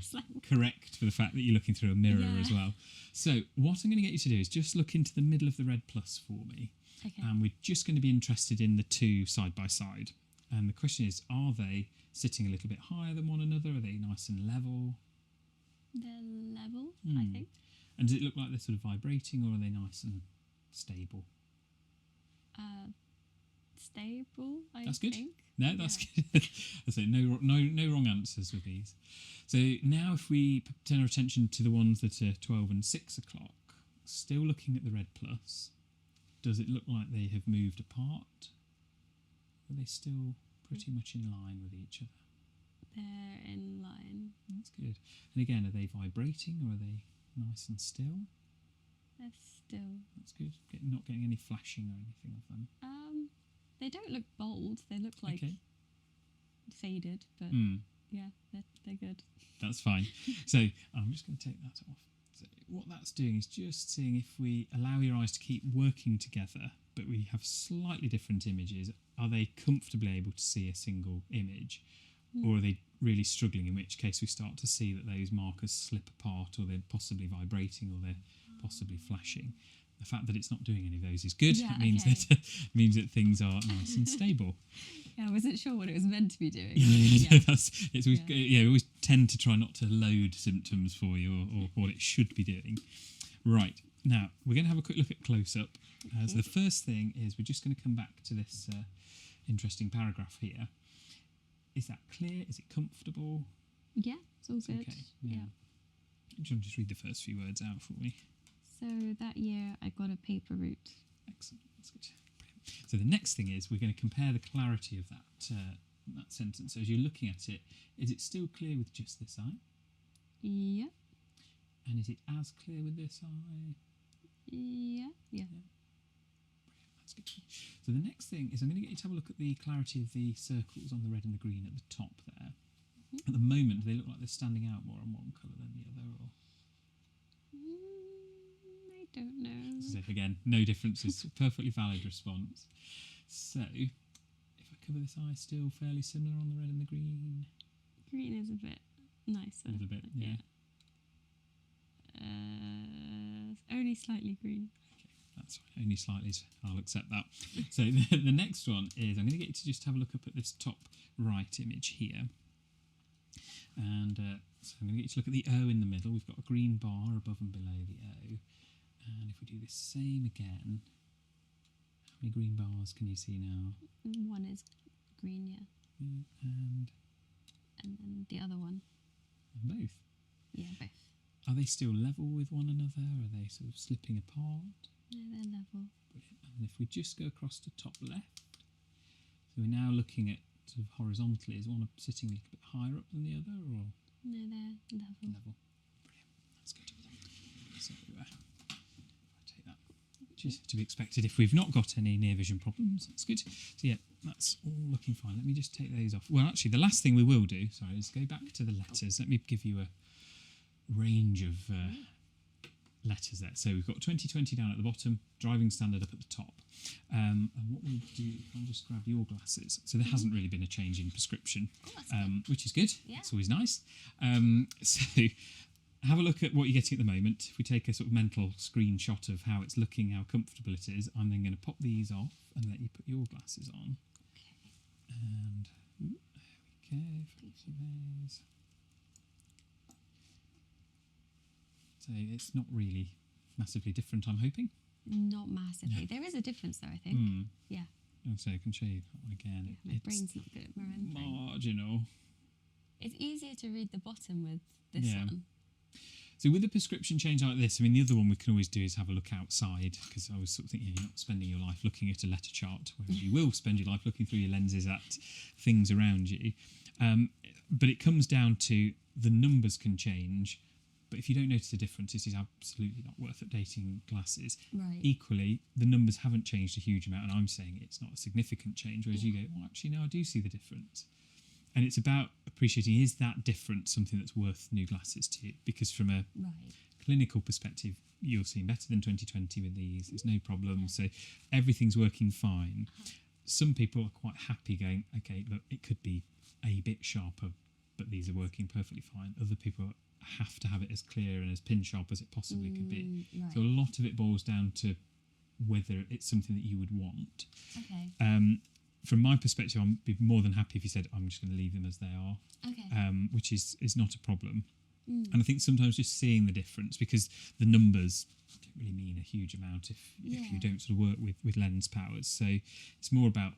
correct for the fact that you're looking through a mirror as well. So what I'm going to get you to do is just look into the middle of the red plus for me. Okay. And we're just going to be interested in the 2 side by side. And the question is, are they sitting a little bit higher than one another? Are they nice and level? They're level, I think. And does it look like they're sort of vibrating, or are they nice and stable? Stable, I That's good. think. No, that's good. I say no wrong answers with these. So now if we turn our attention to the ones that are 12 and 6 o'clock, still looking at the red plus, does it look like they have moved apart? Are they still pretty much in line with each other? They're in line. That's good. And again, are they vibrating, or are they nice and still? They're still... That's good. Not getting any flashing or anything of them. They don't look bold. They look like faded, but yeah, they're good. That's fine. So I'm just going to take that off. So what that's doing is just seeing if we allow your eyes to keep working together, but we have slightly different images, are they comfortably able to see a single image, or are they really struggling, in which case we start to see that those markers slip apart, or they're possibly vibrating, or they're possibly flashing. The fact that it's not doing any of those is good. Yeah, It means okay. that means that things are nice and stable. Yeah, I wasn't sure what it was meant to be doing. It's always, we always tend to try not to load symptoms for you or what it should be doing. Right, now we're going to have a quick look at close-up. So the first thing is we're just going to come back to this interesting paragraph here. Is that clear? Is it comfortable? Yeah, it's all good. Okay, yeah. Do you want to just read the first few words out for me? So that year I got a paper route. Excellent, that's good. Brilliant. So the next thing is we're going to compare the clarity of that sentence. So as you're looking at it, is it still clear with just this eye? Yeah. And is it as clear with this eye? Yeah. That's good. So the next thing is I'm going to get you to have a look at the clarity of the circles on the red and the green at the top there. Mm-hmm. At the moment, they look like they're standing out more on one colour than the other. Or I don't know. so again, no differences. Perfectly valid response. So if I cover this eye, still fairly similar on the red and the green. Green is a bit nicer. A little bit, yeah. Only slightly green. That's fine. Only slightly. I'll accept that. So the next one is I'm going to get you to just have a look up at this top right image here. And so I'm going to get you to look at the O in the middle. We've got a green bar above and below the O. And if we do the same again, how many green bars can you see now? One is green, yeah. And then the other one. both. Yeah, both. Are they still level with one another? Are they sort of slipping apart? No, they're level. Brilliant. And if we just go across to top left, so we're now looking at sort of horizontally. Is one sitting a little bit higher up than the other, or No, they're level. level? Brilliant. That's good. So I take that, which is to be expected if we've not got any near vision problems. That's good. So yeah, that's all looking fine. Let me just take those off. Well, actually, the last thing we will do, is go back to the letters. Let me give you a range of letters there. So we've got 2020 down at the bottom, driving standard up at the top. And what we'll do, I'll just grab your glasses. So there hasn't really been a change in prescription, which is good. Yeah. It's always nice. So have a look at what you're getting at the moment. If we take a sort of mental screenshot of how it's looking, how comfortable it is, I'm then going to pop these off and let you put your glasses on. Okay. And there we go. Fancy those. So it's not really massively different, I'm hoping. Not massively. There is a difference, though, I think. Yeah. So I can show you that one again. My brain's not good at remembering. Marginal. It's easier to read the bottom with this one. So with a prescription change like this, I mean, the other one we can always do is have a look outside, because I was sort of thinking, you're not spending your life looking at a letter chart, whereas you will spend your life looking through your lenses at things around you. But it comes down to the numbers can change, but if you don't notice a difference, this is absolutely not worth updating glasses. Right. Equally, the numbers haven't changed a huge amount, and I'm saying it's not a significant change, whereas you go, well, actually, no, I do see the difference. And it's about appreciating, is that difference something that's worth new glasses to you? Because from a clinical perspective, you're seeing better than 2020 with these. There's no problem. So everything's working fine. Some people are quite happy going, okay, look, it could be a bit sharper, but these are working perfectly fine. Other people have to have it as clear and as pin sharp as it possibly could be. Right. So a lot of it boils down to whether it's something that you would want. Okay. From my perspective, I'd be more than happy if you said, I'm just going to leave them as they are, which is not a problem. And I think sometimes just seeing the difference, because the numbers don't really mean a huge amount if you don't sort of work with lens powers. So it's more about,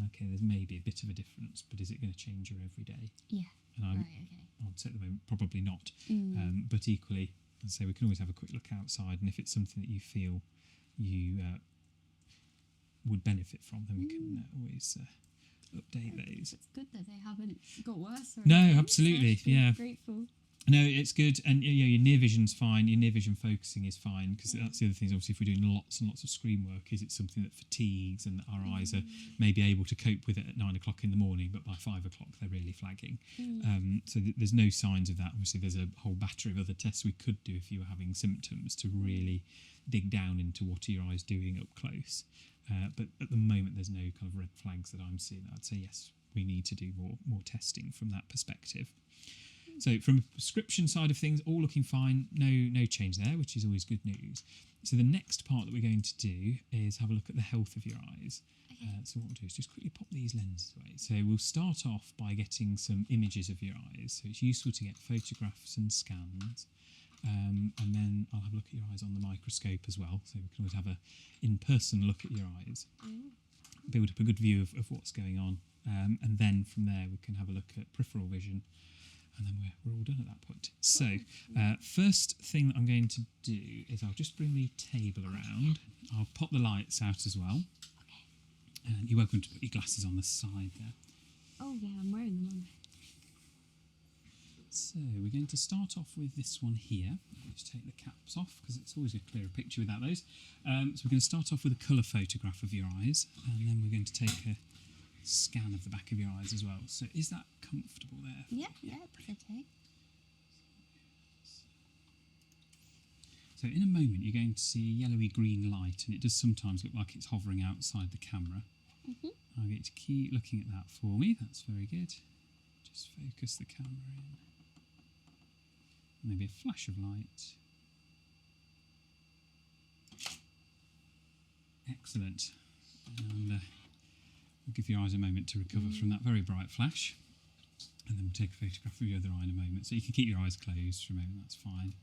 okay, there's maybe a bit of a difference, but is it going to change your everyday? Yeah. And I'd say at the moment, probably not. But equally, as I say, we can always have a quick look outside, and if it's something that you feel you would benefit from, then we can always update those. It's good that they haven't got worse. Or No, anything. absolutely, yeah. Grateful. No, it's good, and your near vision's fine. Your near vision focusing is fine, because that's the other thing. Is obviously, if we're doing lots and lots of screen work, is it something that fatigues and our eyes are maybe able to cope with it at 9 o'clock in the morning, but by 5 o'clock they're really flagging. So there's no signs of that. Obviously, there's a whole battery of other tests we could do if you were having symptoms to really dig down into what are your eyes doing up close. But at the moment, there's no kind of red flags that I'm seeing. I'd say yes, we need to do more testing from that perspective. So from a prescription side of things, all looking fine. No change there, which is always good news. So the next part that we're going to do is have a look at the health of your eyes. So what we'll do is just quickly pop these lenses away. So we'll start off by getting some images of your eyes. So it's useful to get photographs and scans. And then I'll have a look at your eyes on the microscope as well. So we can always have a in-person look at your eyes. Build up a good view of what's going on. And then from there we can have a look at peripheral vision. And then we're all done at that point. So first thing that I'm going to do is I'll just bring the table around. I'll pop the lights out as well. And you're welcome to put your glasses on the side there. Oh yeah, I'm wearing them on. So we're going to start off with this one here. I'll just take the caps off because it's always a clearer picture without those. So we're going to start off with a colour photograph of your eyes, and then we're going to take a scan of the back of your eyes as well. So is that comfortable there? Yeah, it's okay. So in a moment you're going to see a yellowy green light, and it does sometimes look like it's hovering outside the camera. I'll get you to keep looking at that for me. That's very good. Just focus the camera in. Maybe a flash of light. Excellent. And we'll give your eyes a moment to recover from that very bright flash. And then we'll take a photograph of your other eye in a moment. So you can keep your eyes closed for a moment, that's fine.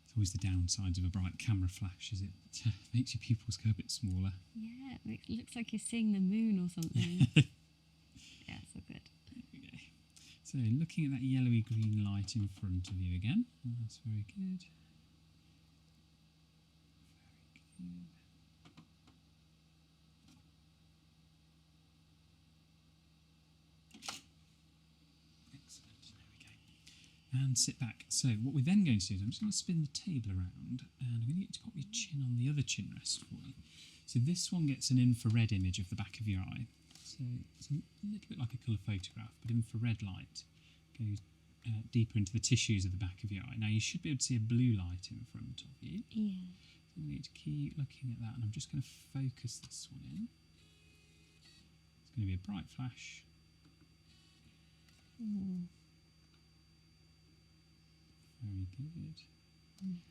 It's always the downsides of a bright camera flash, is it makes your pupils go a bit smaller. Yeah, it looks like you're seeing the moon or something. Yeah, so good. There we go. So looking at that yellowy green light in front of you again. That's very good. Very good. And sit back. So what we're then going to do is I'm just going to spin the table around, and I'm going to get you to pop your chin on the other chin rest for me. So this one gets an infrared image of the back of your eye. So it's a little bit like a colour photograph, but infrared light goes deeper into the tissues of the back of your eye. Now you should be able to see a blue light in front of you. Yeah. So we need to keep looking at that, and I'm just going to focus this one in. It's going to be a bright flash. Very good.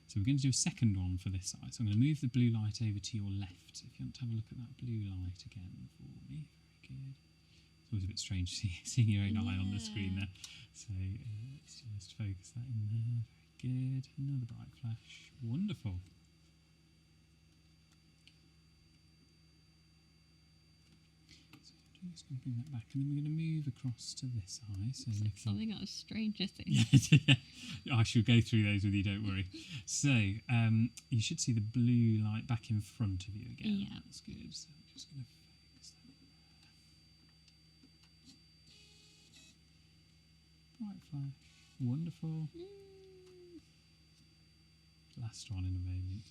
So we're going to do a second one for this eye. So I'm going to move the blue light over to your left. So if you want to have a look at that blue light again for me. Very good. It's always a bit strange seeing your own eye on the screen there. So let's just focus that in there. Very good. Another bright flash. Wonderful. Just going to bring that back, and then we're going to move across to this eye. So like something out of Stranger Things. Yeah, I shall go through those with you, don't worry. So you should see the blue light back in front of you again. Yeah. That's good. So I'm just going to focus that in there. Bright flash. Wonderful. Last one in a moment.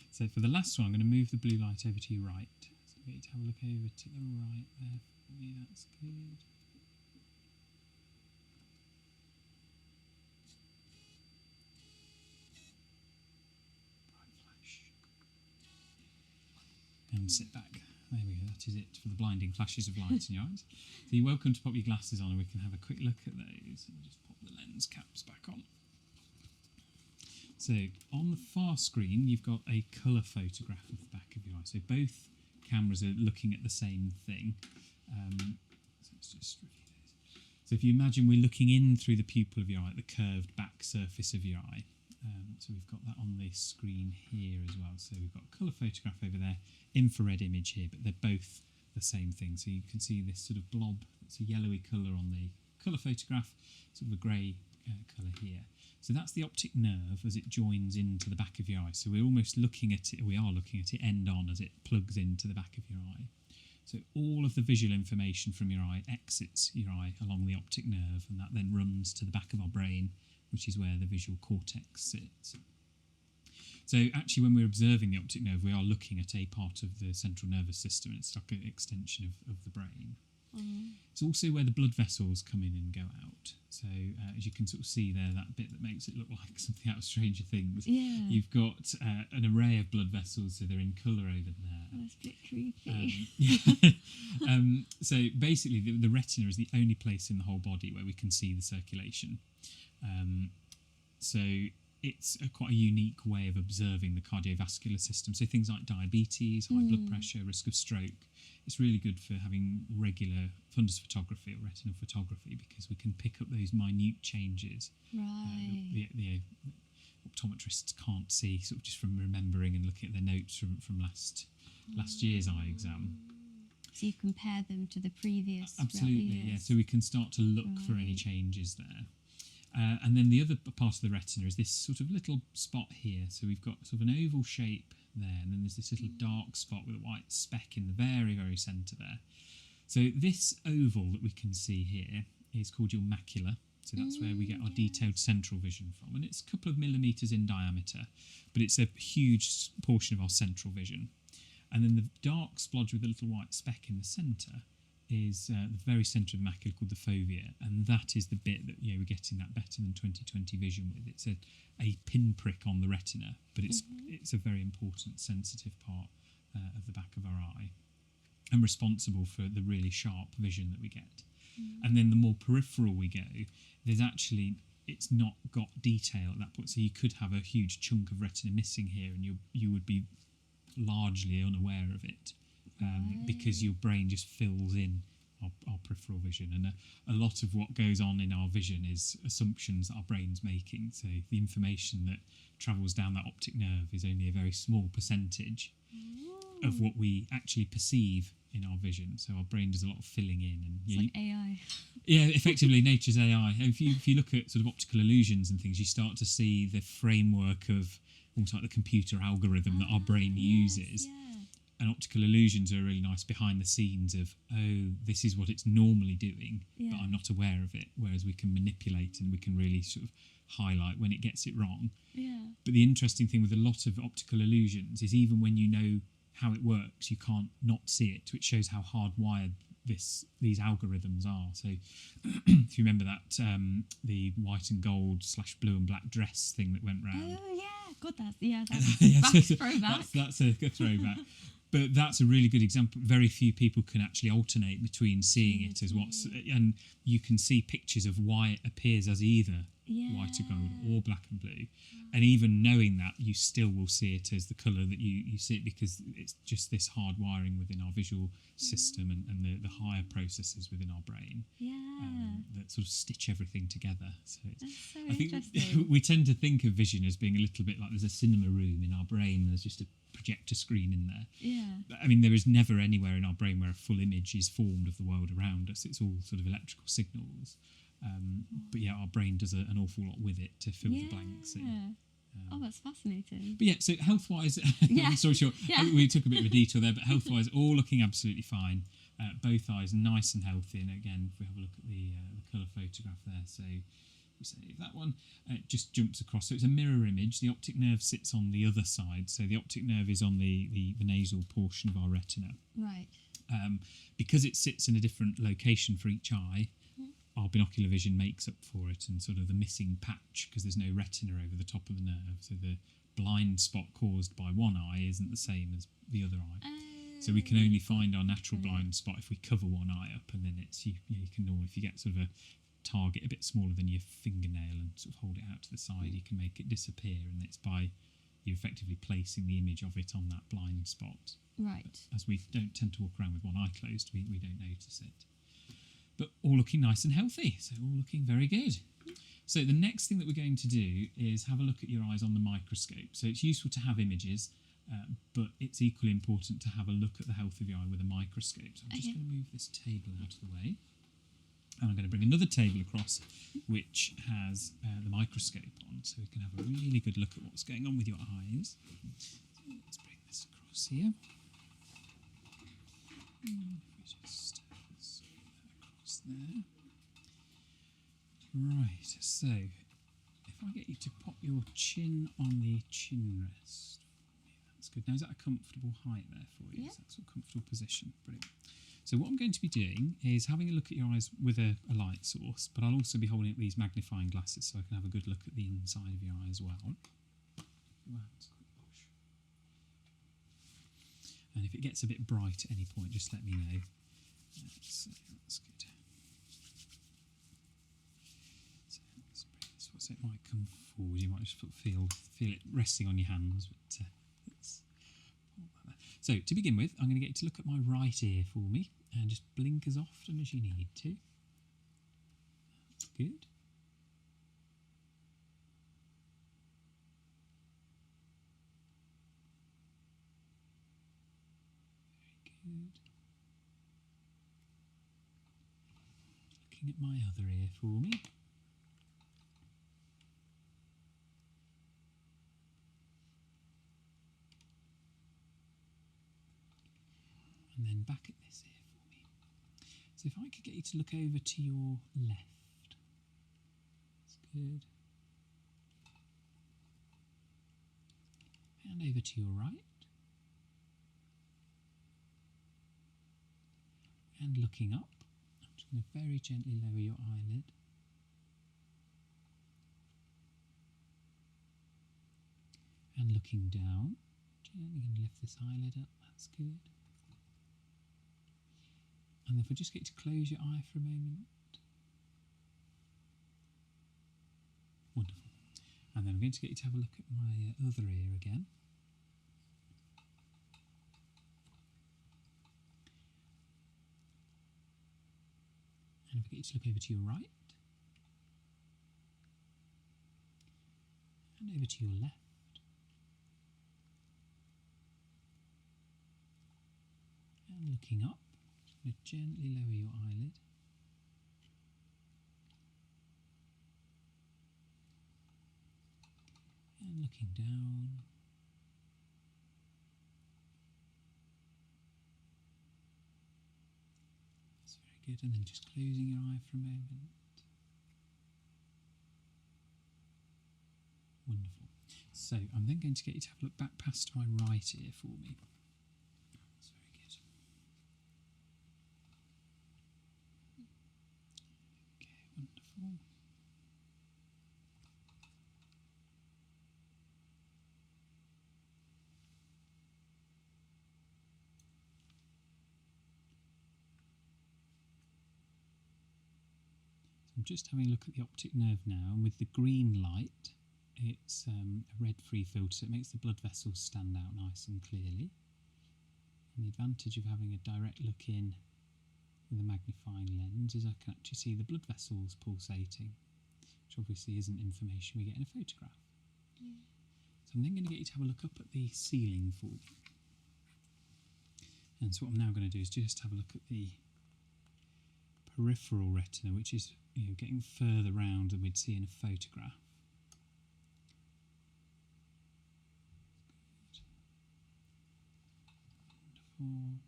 So for the last one, I'm going to move the blue light over to your right. So get you to have a look over to the right there for me. That's good. Bright flash. And sit back. There we go. That is it for the blinding flashes of light in your eyes. So you're welcome to pop your glasses on, and we can have a quick look at those. And just pop the lens caps back on. So on the far screen, you've got a colour photograph of the back of your eye. So both cameras are looking at the same thing. So let's just review those. So if you imagine we're looking in through the pupil of your eye, the curved back surface of your eye. So we've got that on the screen here as well. So we've got a colour photograph over there, infrared image here, but they're both the same thing. So you can see this sort of blob, it's a yellowy colour on the colour photograph, sort of a grey colour here. So that's the optic nerve as it joins into the back of your eye. So we're almost looking at it, we are looking at it end on as it plugs into the back of your eye. So all of the visual information from your eye exits your eye along the optic nerve, and that then runs to the back of our brain, which is where the visual cortex sits. So actually when we're observing the optic nerve, we are looking at a part of the central nervous system. It's like an extension of the brain. It's also where the blood vessels come in and go out. So as you can sort of see there, that bit that makes it look like something out of Stranger Things. Yeah. You've got an array of blood vessels, so they're in colour over there. That's a bit creepy. So basically, the retina is the only place in the whole body where we can see the circulation. So it's quite a unique way of observing the cardiovascular system. So things like diabetes, high blood pressure, risk of stroke. It's really good for having regular fundus photography or retinal photography because we can pick up those minute changes. Right. The optometrists can't see, sort of just from remembering and looking at their notes from last year's eye exam. So you compare them to the previous. Absolutely, yeah. So we can start to look for any changes there. And then the other part of the retina is this sort of little spot here. So we've got sort of an oval shape there, and then there's this little dark spot with a white speck in the very, very centre there. So this oval that we can see here is called your macula. So that's where we get our detailed central vision from. And it's a couple of millimetres in diameter, but it's a huge portion of our central vision. And then the dark splodge with a little white speck in the centre is the very centre of the macula called the fovea, and that is the bit that we're getting that better than 20/20 vision with. It's a pinprick on the retina, but it's a very important sensitive part of the back of our eye and responsible for the really sharp vision that we get. And then the more peripheral we go, it's not got detail at that point, so you could have a huge chunk of retina missing here and you would be largely unaware of it. Because your brain just fills in our peripheral vision, and a lot of what goes on in our vision is assumptions that our brain's making. So the information that travels down that optic nerve is only a very small percentage of what we actually perceive in our vision. So our brain does a lot of filling in, and it's like AI. Yeah, effectively nature's AI. If you look at sort of optical illusions and things, you start to see the framework of almost like the computer algorithm that our brain uses. Yeah. And optical illusions are a really nice behind the scenes of, this is what it's normally doing, but I'm not aware of it. Whereas we can manipulate and we can really sort of highlight when it gets it wrong. Yeah. But the interesting thing with a lot of optical illusions is even when you know how it works, you can't not see it. So it shows how hardwired these algorithms are. So if you remember that, the white and gold / blue and black dress thing that went round. Oh, yeah. God, that's throwback. That's a throwback. But that's a really good example. Very few people can actually alternate between seeing it as and you can see pictures of why it appears as either white and gold or black and blue. And even knowing that, you still will see it as the colour that you see it, because it's just this hard wiring within our visual system and the higher processes within our brain that sort of stitch everything together. So that's so I think interesting. we tend to think of vision as being a little bit like there's a cinema room in our brain, there's just a projector screen in there. Yeah. I mean, there is never anywhere in our brain where a full image is formed of the world around us. It's all sort of electrical signals. But yeah, our brain does an awful lot with it to fill the blanks in. That's fascinating. But yeah, so health-wise, long story short, we took a bit of a detour there, but health-wise, all looking absolutely fine. Both eyes nice and healthy. And again, if we have a look at the colour photograph there, so we save that one, it just jumps across. So it's a mirror image. The optic nerve sits on the other side. So the optic nerve is on the nasal portion of our retina. Right. Because it sits in a different location for each eye, our binocular vision makes up for it, and sort of the missing patch, because there's no retina over the top of the nerve. So the blind spot caused by one eye isn't the same as the other eye. So we can only find our natural blind spot if we cover one eye up, and then it's you can normally, if you get sort of a target a bit smaller than your fingernail and sort of hold it out to the side, you can make it disappear, and it's by you effectively placing the image of it on that blind spot. Right. As we don't tend to walk around with one eye closed, we don't notice it. But all looking nice and healthy, so all looking very good. So the next thing that we're going to do is have a look at your eyes on the microscope. So it's useful to have images, but it's equally important to have a look at the health of your eye with a microscope. So I'm just going to move this table out of the way. And I'm going to bring another table across which has the microscope on, so we can have a really good look at what's going on with your eyes. So let's bring this across here. If we just across there. Right, so if I get you to pop your chin on the chin rest, that's good. Now, is that a comfortable height there for you? Yeah. Is that a comfortable position? Brilliant. So what I'm going to be doing is having a look at your eyes with a light source, but I'll also be holding up these magnifying glasses so I can have a good look at the inside of your eye as well. And if it gets a bit bright at any point, just let me know. So that's good. So let's bring this, so it might come forward. You might just feel it resting on your hands. But let's hold that there. So to begin with, I'm going to get you to look at my right ear for me and just blink as often as you need to. That's good. Good. Looking at my other ear for me. And then back at this ear for me. So if I could get you to look over to your left. That's good. And over to your right. And looking up, I'm just going to very gently lower your eyelid. And looking down, gently going to lift this eyelid up, that's good. And if I just get you to close your eye for a moment. Wonderful. And then I'm going to get you to have a look at my other ear again. And if I get you to look over to your right, and over to your left, and looking up, just going to gently lower your eyelid, and looking down, that's very good, and then just closing your eye for a moment. Wonderful. So I'm then going to get you to have a look back past my right ear for me. That's very good. Okay, wonderful. So I'm just having a look at the optic nerve now, and with the green light, it's a red-free filter, so it makes the blood vessels stand out nice and clearly. And the advantage of having a direct look in with a magnifying lens is I can actually see the blood vessels pulsating, which obviously isn't information we get in a photograph. Yeah. So I'm then going to get you to have a look up at the ceiling for me. And so what I'm now going to do is just have a look at the peripheral retina, which is getting further round than we'd see in a photograph. Wonderful.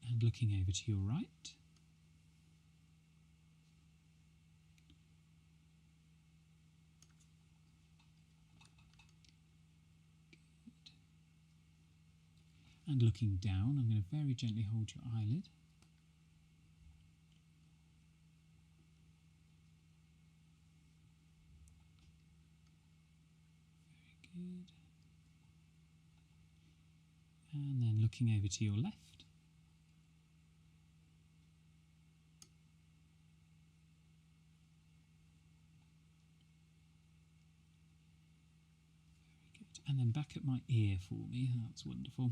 And looking over to your right. Good. And looking down, I'm going to very gently hold your eyelid. Very good. And then looking over to your left. And then back at my ear for me. That's wonderful.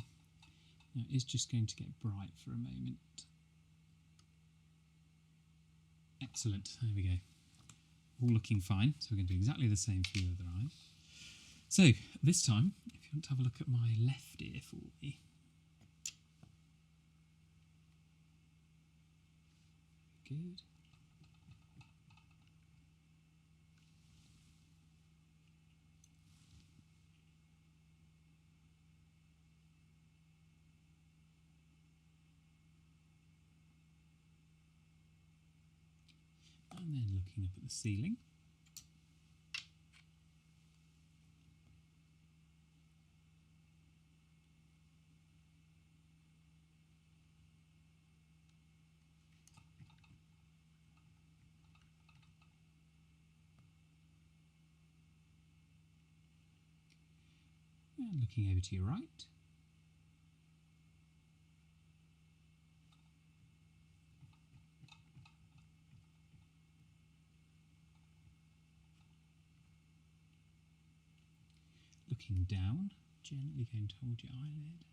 Now it is just going to get bright for a moment. Excellent. There we go. All looking fine. So we're going to do exactly the same for your other eye. So this time, if you want to have a look at my left ear for me. Good. And then looking up at the ceiling. And looking over to your right. Looking down, gently going to hold your eyelid.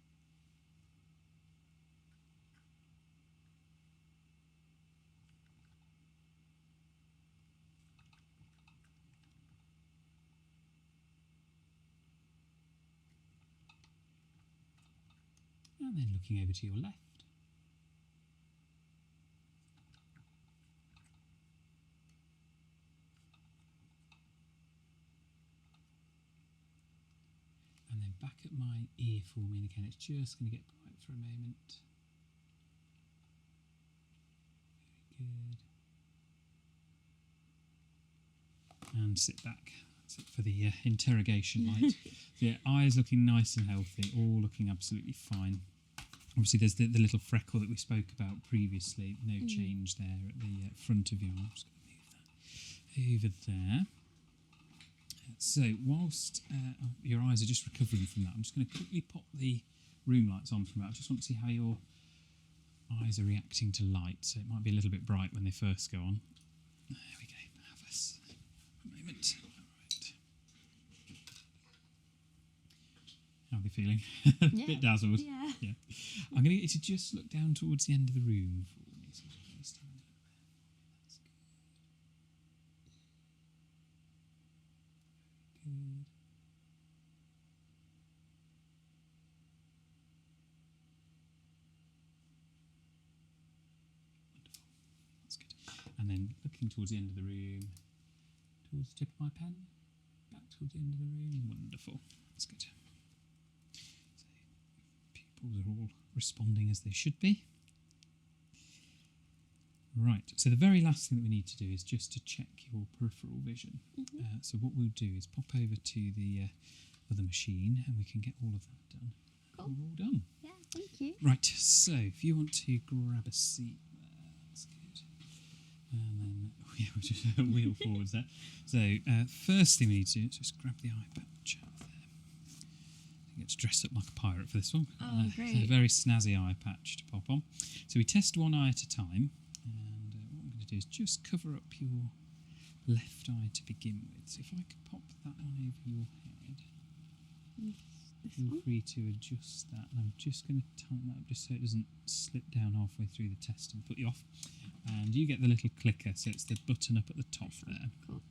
And then looking over to your left. And then back at my ear for me, and again it's just going to get bright for a moment. Very good. And sit back. That's it for the interrogation light. So yeah, eyes looking nice and healthy, all looking absolutely fine. Obviously there's the little freckle that we spoke about previously, no change there at the front of your eye. I'm just going to move that over there. So whilst your eyes are just recovering from that, I'm just going to quickly pop the room lights on from that. I just want to see how your eyes are reacting to light. So it might be a little bit bright when they first go on. There we go. Have us a moment. All right. How are they feeling? A bit dazzled. Yeah. I'm going to get you to just look down towards the end of the room for me. So just stand up there. That's good. Good. Wonderful. That's good. And then looking towards the end of the room, towards the tip of my pen, back towards the end of the room. Wonderful. That's good. So pupils are all responding as they should be. Right, so the very last thing that we need to do is just to check your peripheral vision. So what we'll do is pop over to the other machine and we can get all of that done. Cool. We're all done. Yeah, thank you. Right, so if you want to grab a seat there, that's good. And then we'll just wheel forwards there. So first thing we need to do is just grab the eye patch out there. You get to dress up like a pirate for this one. Oh, great. So a very snazzy eye patch to pop on. So we test one eye at a time. And what I'm going to do is just cover up your left eye to begin with. So if I could pop that on over your head, feel free to adjust that. And I'm just going to tighten that up just so it doesn't slip down halfway through the test and put you off. And you get the little clicker, so it's the button up at the top there. Cool.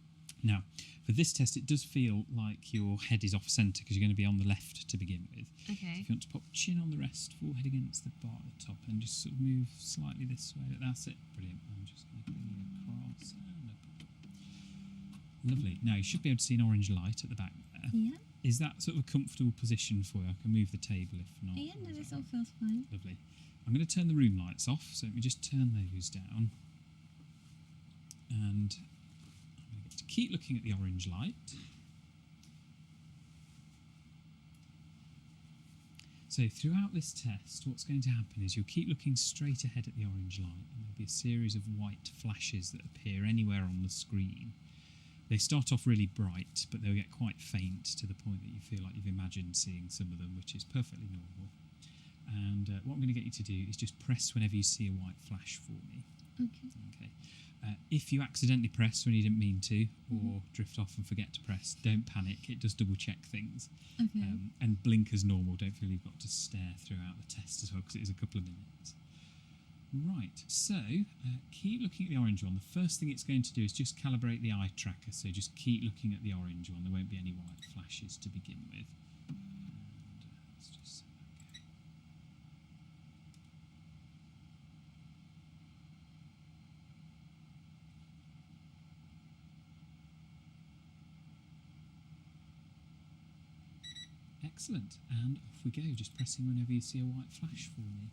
Now, for this test, it does feel like your head is off centre because you're going to be on the left to begin with. Okay. If you want to pop chin on the rest, forehead against the bar at the top, and just sort of move slightly this way. That's it. Brilliant. I'm just going to bring you across and up. Lovely. Now, you should be able to see an orange light at the back there. Yeah. Is that sort of a comfortable position for you? I can move the table if not. Yeah, no, this all feels fine. Lovely. I'm going to turn the room lights off, so let me just turn those down. And I'm going to get to keep looking at the orange light. So throughout this test, what's going to happen is you'll keep looking straight ahead at the orange light, and there'll be a series of white flashes that appear anywhere on the screen. They start off really bright, but they'll get quite faint to the point that you feel like you've imagined seeing some of them, which is perfectly normal. And what I'm going to get you to do is just press whenever you see a white flash for me. Okay. If you accidentally press when you didn't mean to, or drift off and forget to press, don't panic. It does double check things. Okay. And blink as normal. Don't feel you've got to stare throughout the test as well, because it is a couple of minutes. Right, so keep looking at the orange one. The first thing it's going to do is just calibrate the eye tracker, so just keep looking at the orange one. There won't be any white flashes to begin with. And let's just set that go. Excellent, and off we go, just pressing whenever you see a white flash for me.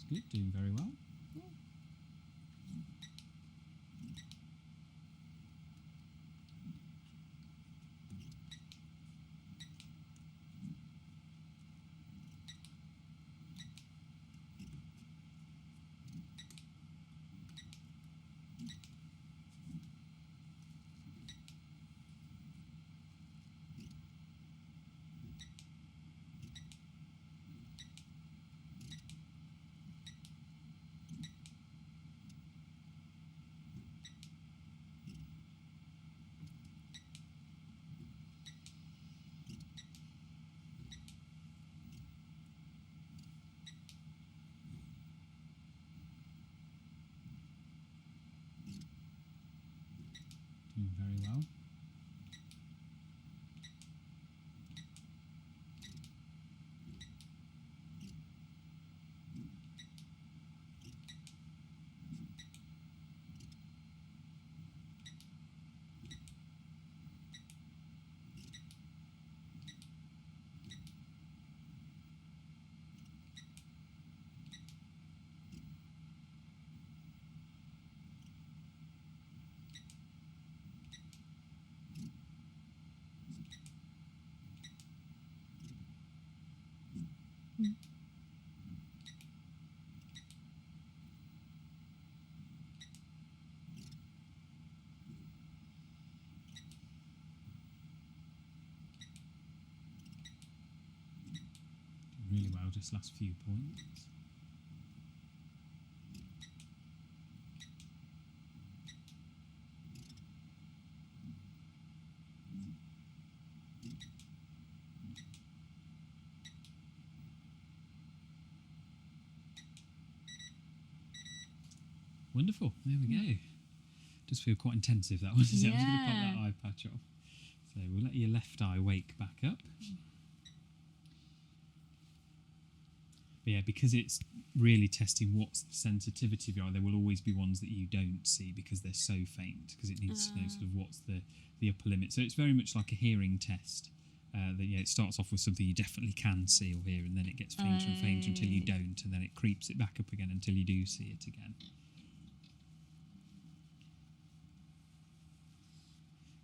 good. Doing very well. Doing very well. Really well, just last few points. Wonderful, there we go. Just feel quite intensive that one. Yeah. I'm just going to pop that eye patch off. So we'll let your left eye wake back up. But yeah, because it's really testing what's the sensitivity of your eye, there will always be ones that you don't see because they're so faint, because it needs to know sort of what's the upper limit. So it's very much like a hearing test. It starts off with something you definitely can see or hear, and then it gets fainter and fainter until you don't, and then it creeps it back up again until you do see it again.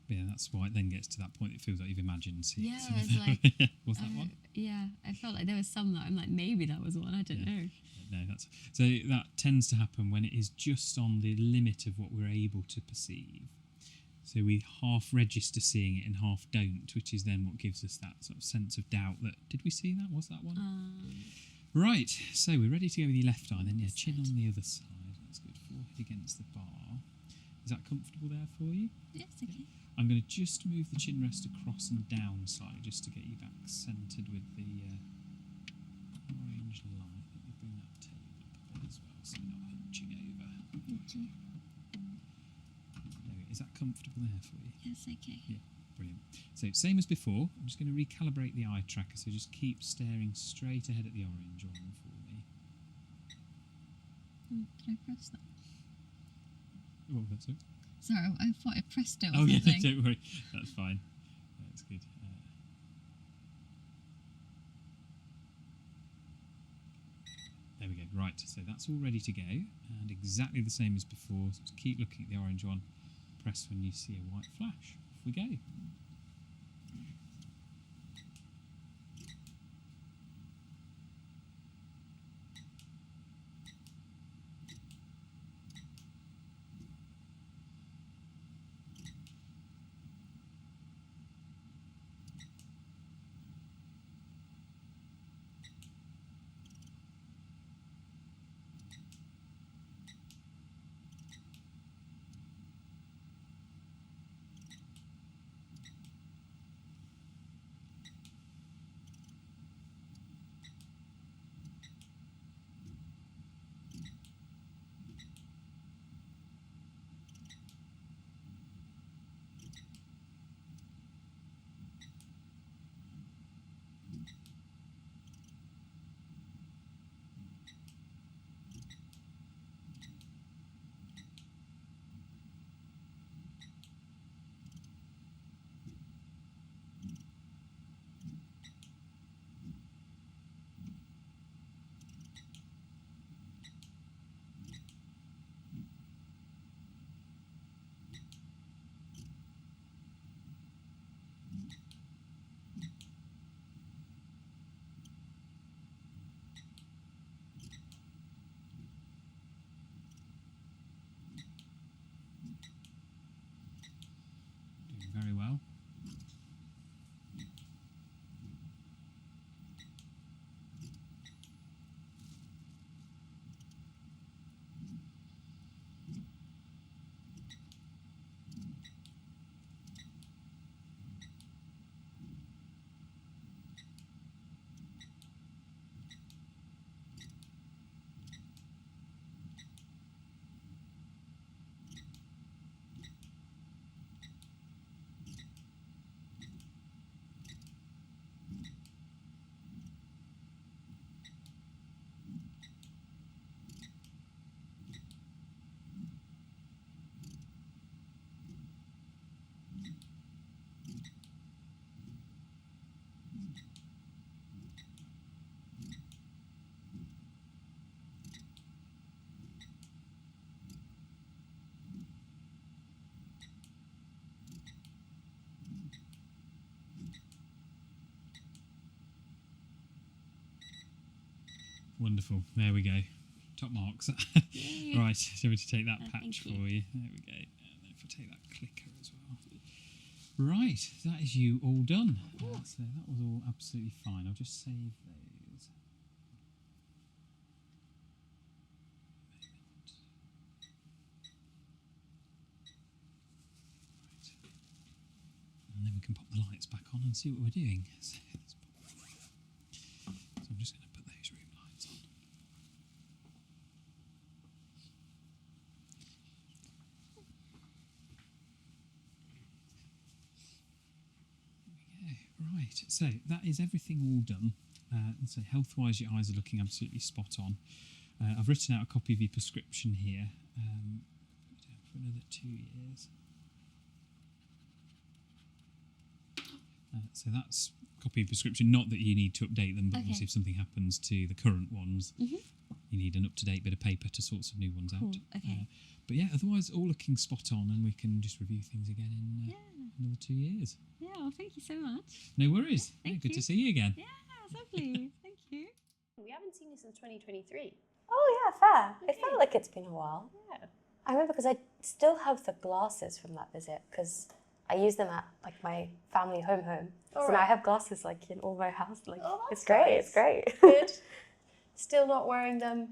Yeah, that's why it then gets to that point. It feels like you've imagined seeing. Yeah, it's like was that one? Yeah, I felt like there was some that I'm like, maybe that was one. I don't know. No, that tends to happen when it is just on the limit of what we're able to perceive. So we half register seeing it and half don't, which is then what gives us that sort of sense of doubt that, did we see that? Was that one? Right, so we're ready to go with your left eye then. Yeah, chin on the other side. That's good. Forehead against the bar. Is that comfortable there for you? Yes, okay. I'm going to just move the chin rest across and down slightly just to get you back centred with the orange light. Let me bring that table up a bit as well so you're not hunching over. Thank you. Is that comfortable there for you? Yes, okay. Yeah, brilliant. So same as before, I'm just going to recalibrate the eye tracker, so just keep staring straight ahead at the orange one for me. Can I press that? What was that, sorry? Sorry, I thought I pressed it or something. something. Yeah, don't worry. That's fine. That's good. There we go. Right, so that's all ready to go, and exactly the same as before. So just keep looking at the orange one. Press when you see a white flash. Off we go. Wonderful. There we go. Top marks. Yay. Right, so we to take that patch thank for you. you. There we go. And then if I take that clicker as well. Right, that is you all done. So that was all absolutely fine. I'll just save those. And then we can pop the lights back on and see what we're doing. So I'm just going to put those room lights on. There we go. Right, so that is everything all done. So health-wise, your eyes are looking absolutely spot on. I've written out a copy of your prescription here. For another 2 years. So that's a copy of prescription. Not that you need to update them, but obviously if something happens to the current ones, you need an up-to-date bit of paper to sort some new ones out. Okay. But yeah, otherwise all looking spot on, and we can just review things again in another 2 years. Yeah, well, thank you so much. No worries. Yeah, Good you. to see you again. Yeah, it was lovely. Thank you. We haven't seen you since 2023. Oh yeah, fair. Okay. It felt like it's been a while. Yeah. I remember because I still have the glasses from that visit because I use them at like my family home. All So now I right. have glasses like in all my house. Like Oh, that's it's great. nice. It's great. Good. Still not wearing them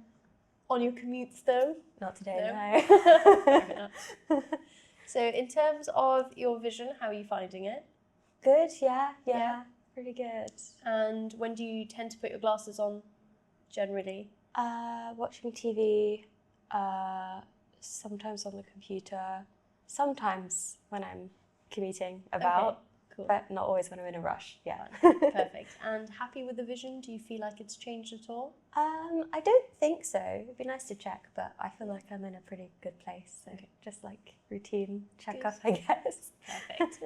on your commutes though? Not today, No. no. Fair enough. So in terms of your vision, how are you finding it? Good. Yeah. Yeah. Pretty good. And when do you tend to put your glasses on generally? Watching TV. Sometimes on the computer. Sometimes when I'm commuting about. Okay, cool. But not always when I'm in a rush. Yeah. Perfect. And happy with the vision? Do you feel like it's changed at all? I don't think so. It'd be nice to check, but I feel like I'm in a pretty good place. So just like routine checkup, I guess. Perfect.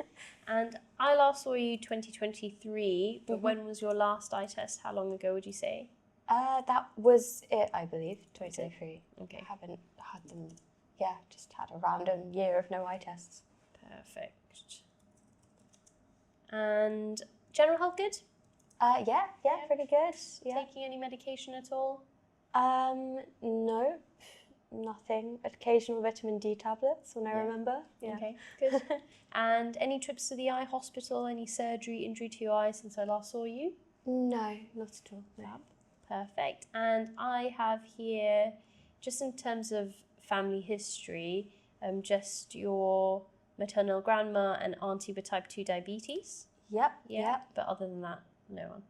And I last saw you 2023, but when was your last eye test? How long ago would you say? That was it, I believe, 2023. Okay. I haven't had them, just had a random year of no eye tests. Perfect. And general health good? Yeah, pretty good. Yeah. Taking any medication at all? No, nothing. Occasional vitamin D tablets when I remember. Yeah. Okay, good. And any trips to the eye hospital, any surgery, injury to your eye since I last saw you? No, not at all. No. Perfect. And I have here, just in terms of family history, just your maternal grandma and auntie with type 2 diabetes. Yep. But other than that, no one.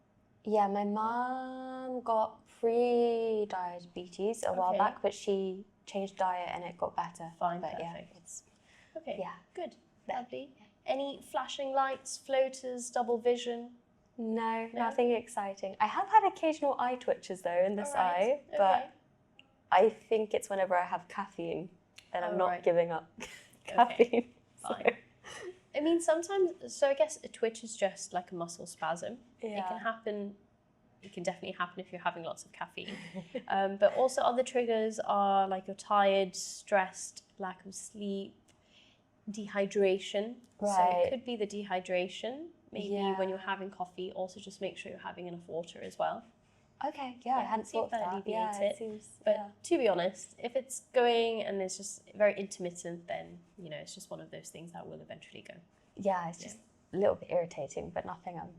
Yeah, my mum got pre-diabetes a while Okay. back, but she changed diet and it got better. Fine, but yeah, perfect. it's Okay, Yeah. good. Lovely. Any flashing lights, floaters, double vision? no, No? nothing exciting. I have had occasional eye twitches though in this eye, Okay. but I think it's whenever I have caffeine and I'm not Alright. giving up caffeine. Fine. I mean, sometimes, so I guess a twitch is just like a muscle spasm. It Yeah. can happen, it can definitely happen if you're having lots of caffeine. But also other triggers are like you're tired, stressed, lack of sleep, dehydration. So Right. it could be the dehydration. Maybe when you're Yeah. having coffee, also just make sure you're having enough water as well. Okay, yeah, I Yeah, hadn't see if thought of that that. Yeah, alleviates it it. seems. But yeah. to be honest, if it's going and it's just very intermittent, then, you know, it's just one of those things that will eventually go. Yeah, it's just a little bit irritating, but nothing I'm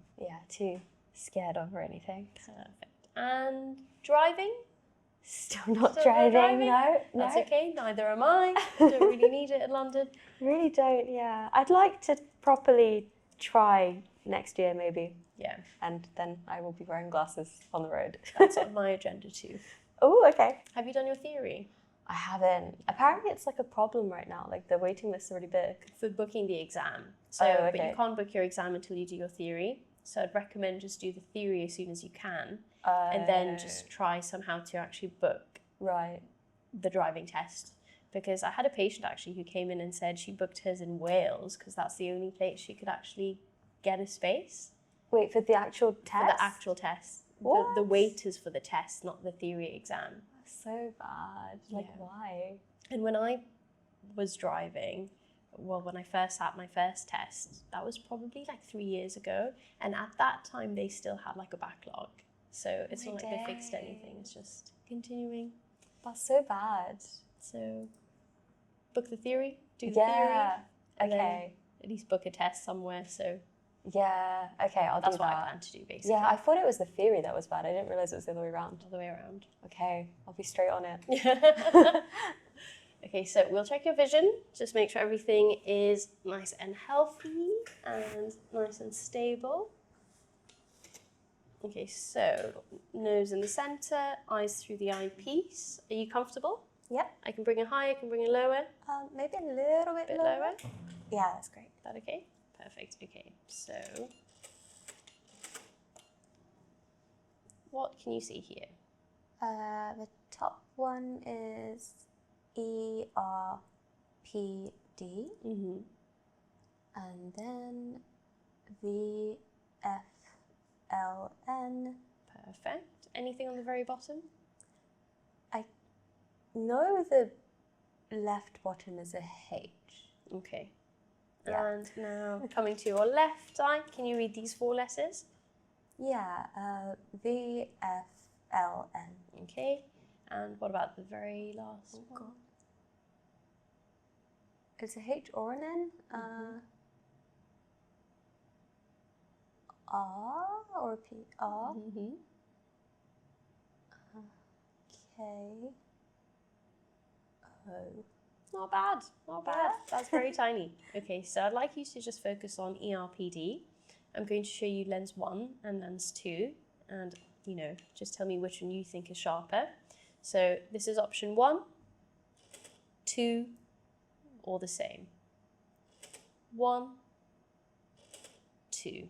too scared of or anything. Perfect. And driving? Still not Still driving, not driving? no. That's okay, neither am I. Don't really need it in London. Really don't, yeah. I'd like to properly try next year maybe, Yeah, and then I will be wearing glasses on the road. that's on my agenda too. Oh, okay. Have you done your theory? I haven't. Apparently it's like a problem right now, like the waiting lists are really big. For booking the exam. So, Oh, but okay. you can't book your exam until you do your theory. So I'd recommend just do the theory as soon as you can, and then just try somehow to actually book Right. the driving test. Because I had a patient actually who came in and said she booked hers in Wales because that's the only place she could actually get a space Wait, for the actual test? for the actual test. The What? wait is for the test, not the theory exam. So bad. Like, Yeah. why? And when I was driving, well, when I first had my first test, that was probably like 3 years ago. And at that time, they still had like a backlog. So it's My not like they fixed days. anything. It's just continuing. That's so bad. So book the theory, do the Yeah. theory, and then Okay. at least book a test somewhere. So Yeah. Okay, I'll that's do what that. I plan to do, basically. Yeah, I thought it was the theory that was bad. I didn't realize it was the other way around. All the way around. Okay, I'll be straight on it. Okay, so we'll check your vision. Just make sure everything is nice and healthy and nice and stable. Okay, so nose in the center, eyes through the eyepiece. Are you comfortable? Yep. I can bring it higher, I can bring it lower. Maybe a little bit, Bit lower. lower. Yeah, that's great. Is that okay? Perfect. Okay, so what can you see here? The top one is ERPD, Mm-hmm. and then VFLN. Perfect. Anything on the very bottom? I know the left bottom is a H. Okay. Yeah. And now coming to your left eye, can you read these 4 letters? Yeah, VFLN. Okay. And what about the very last one? God. It's a H or an N? R or a P? R? Mm-hmm. K. O. Not bad, not bad. That's very tiny. Okay, so I'd like you to just focus on ERPD. I'm going to show you lens 1 and lens 2, and just tell me which one you think is sharper. So this is option 1, 2, or the same. 1, 2.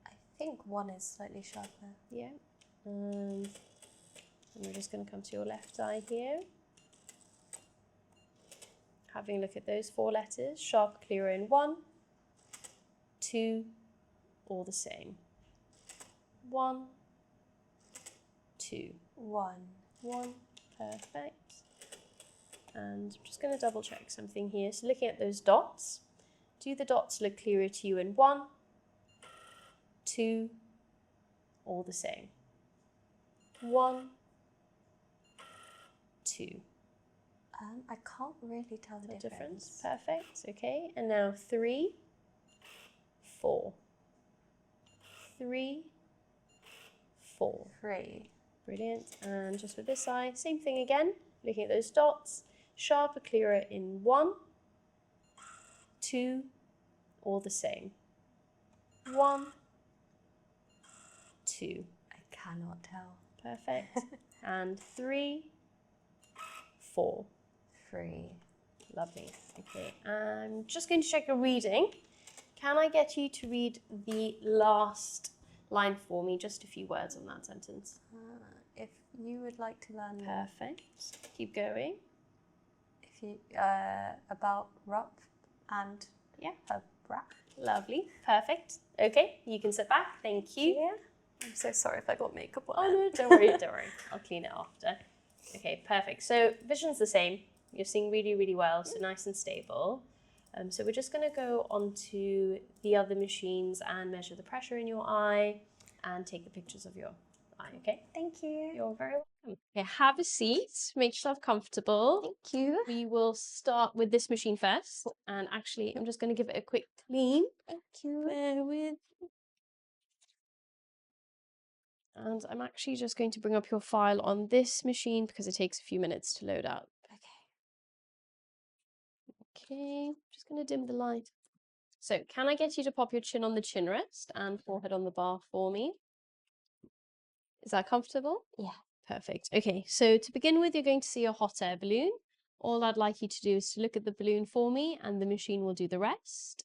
I think 1 is slightly sharper. Yeah. And we're just going to come to your left eye here. Having a look at those 4 letters, sharp, clearer in 1, 2, or the same. 1, 2. 1. 1, perfect. And I'm just going to double check something here. So looking at those dots, do the dots look clearer to you in 1, 2, or the same? 1, 2. I can't really tell the difference. Perfect. Okay. And now 3, 4. 3, 4. 3. Brilliant. And just with this eye, same thing again. Looking at those dots, sharper, clearer in 1, 2, or the same. 1, 2. I cannot tell. Perfect. And 3, 4. 3. Lovely. Okay. I'm just going to check your reading. Can I get you to read the last line for me? Just a few words on that sentence. If you would like to learn Perfect. Keep going. if you about Rup and a brat. Lovely. Perfect. Okay, you can sit back. Thank you. Yeah. I'm so sorry if I got makeup on. Oh no, don't worry, don't worry. I'll clean it after. Okay, perfect. So vision's the same. You're seeing really, really well, so nice and stable. So we're just going to go onto the other machines and measure the pressure in your eye and take the pictures of your eye, okay? Thank you. You're very welcome. Okay, have a seat. Make yourself comfortable. Thank you. We will start with this machine first. And actually, I'm just going to give it a quick clean. Thank you. Bear with. And I'm actually just going to bring up your file on this machine because it takes a few minutes to load up. Okay, just going to dim the light. So can I get you to pop your chin on the chin rest and forehead on the bar for me? Is that comfortable? Yeah. Perfect. Okay, so to begin with, you're going to see a hot air balloon. All I'd like you to do is to look at the balloon for me and the machine will do the rest.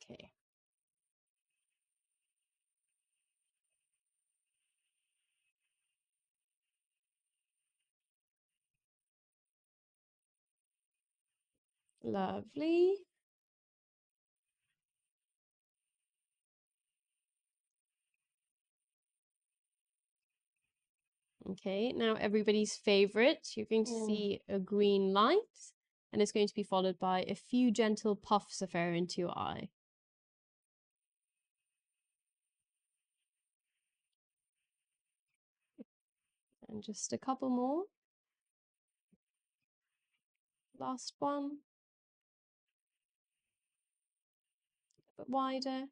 Okay. Lovely. Okay, now everybody's favorite. You're going to see a green light and it's going to be followed by a few gentle puffs of air into your eye. And just a couple more. Last one. A bit wider.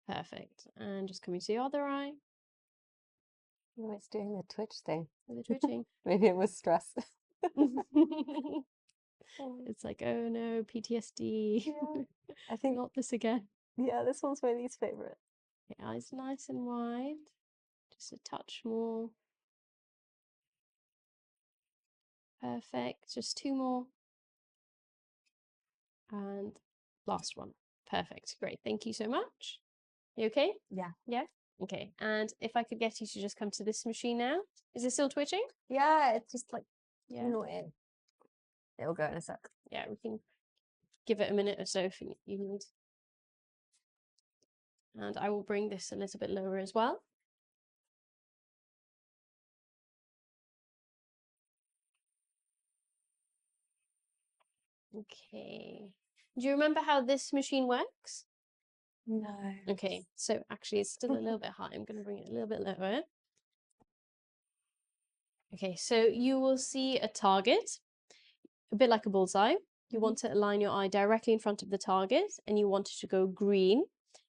Perfect. And just coming to the other eye. Oh, it's doing the twitch thing. The twitching. Maybe it was stress. It's like, oh no, PTSD. Yeah. I think Not this again. yeah, this one's my least favorite. Okay, eyes nice and wide. Just a touch more. Perfect. Just two more. And last one. Perfect. Great. Thank you so much. You okay? Yeah. Yeah? Okay. And if I could get you to just come to this machine now. Is it still twitching? Yeah, it's just like Yeah. annoying. It'll go in a sec. Yeah, we can give it a minute or so if you need. And I will bring this a little bit lower as well. Okay. Do you remember how this machine works? No. Okay, so actually it's still a little bit high. I'm going to bring it a little bit lower. Okay, so you will see a target, a bit like a bullseye. You want to align your eye directly in front of the target and you want it to go green.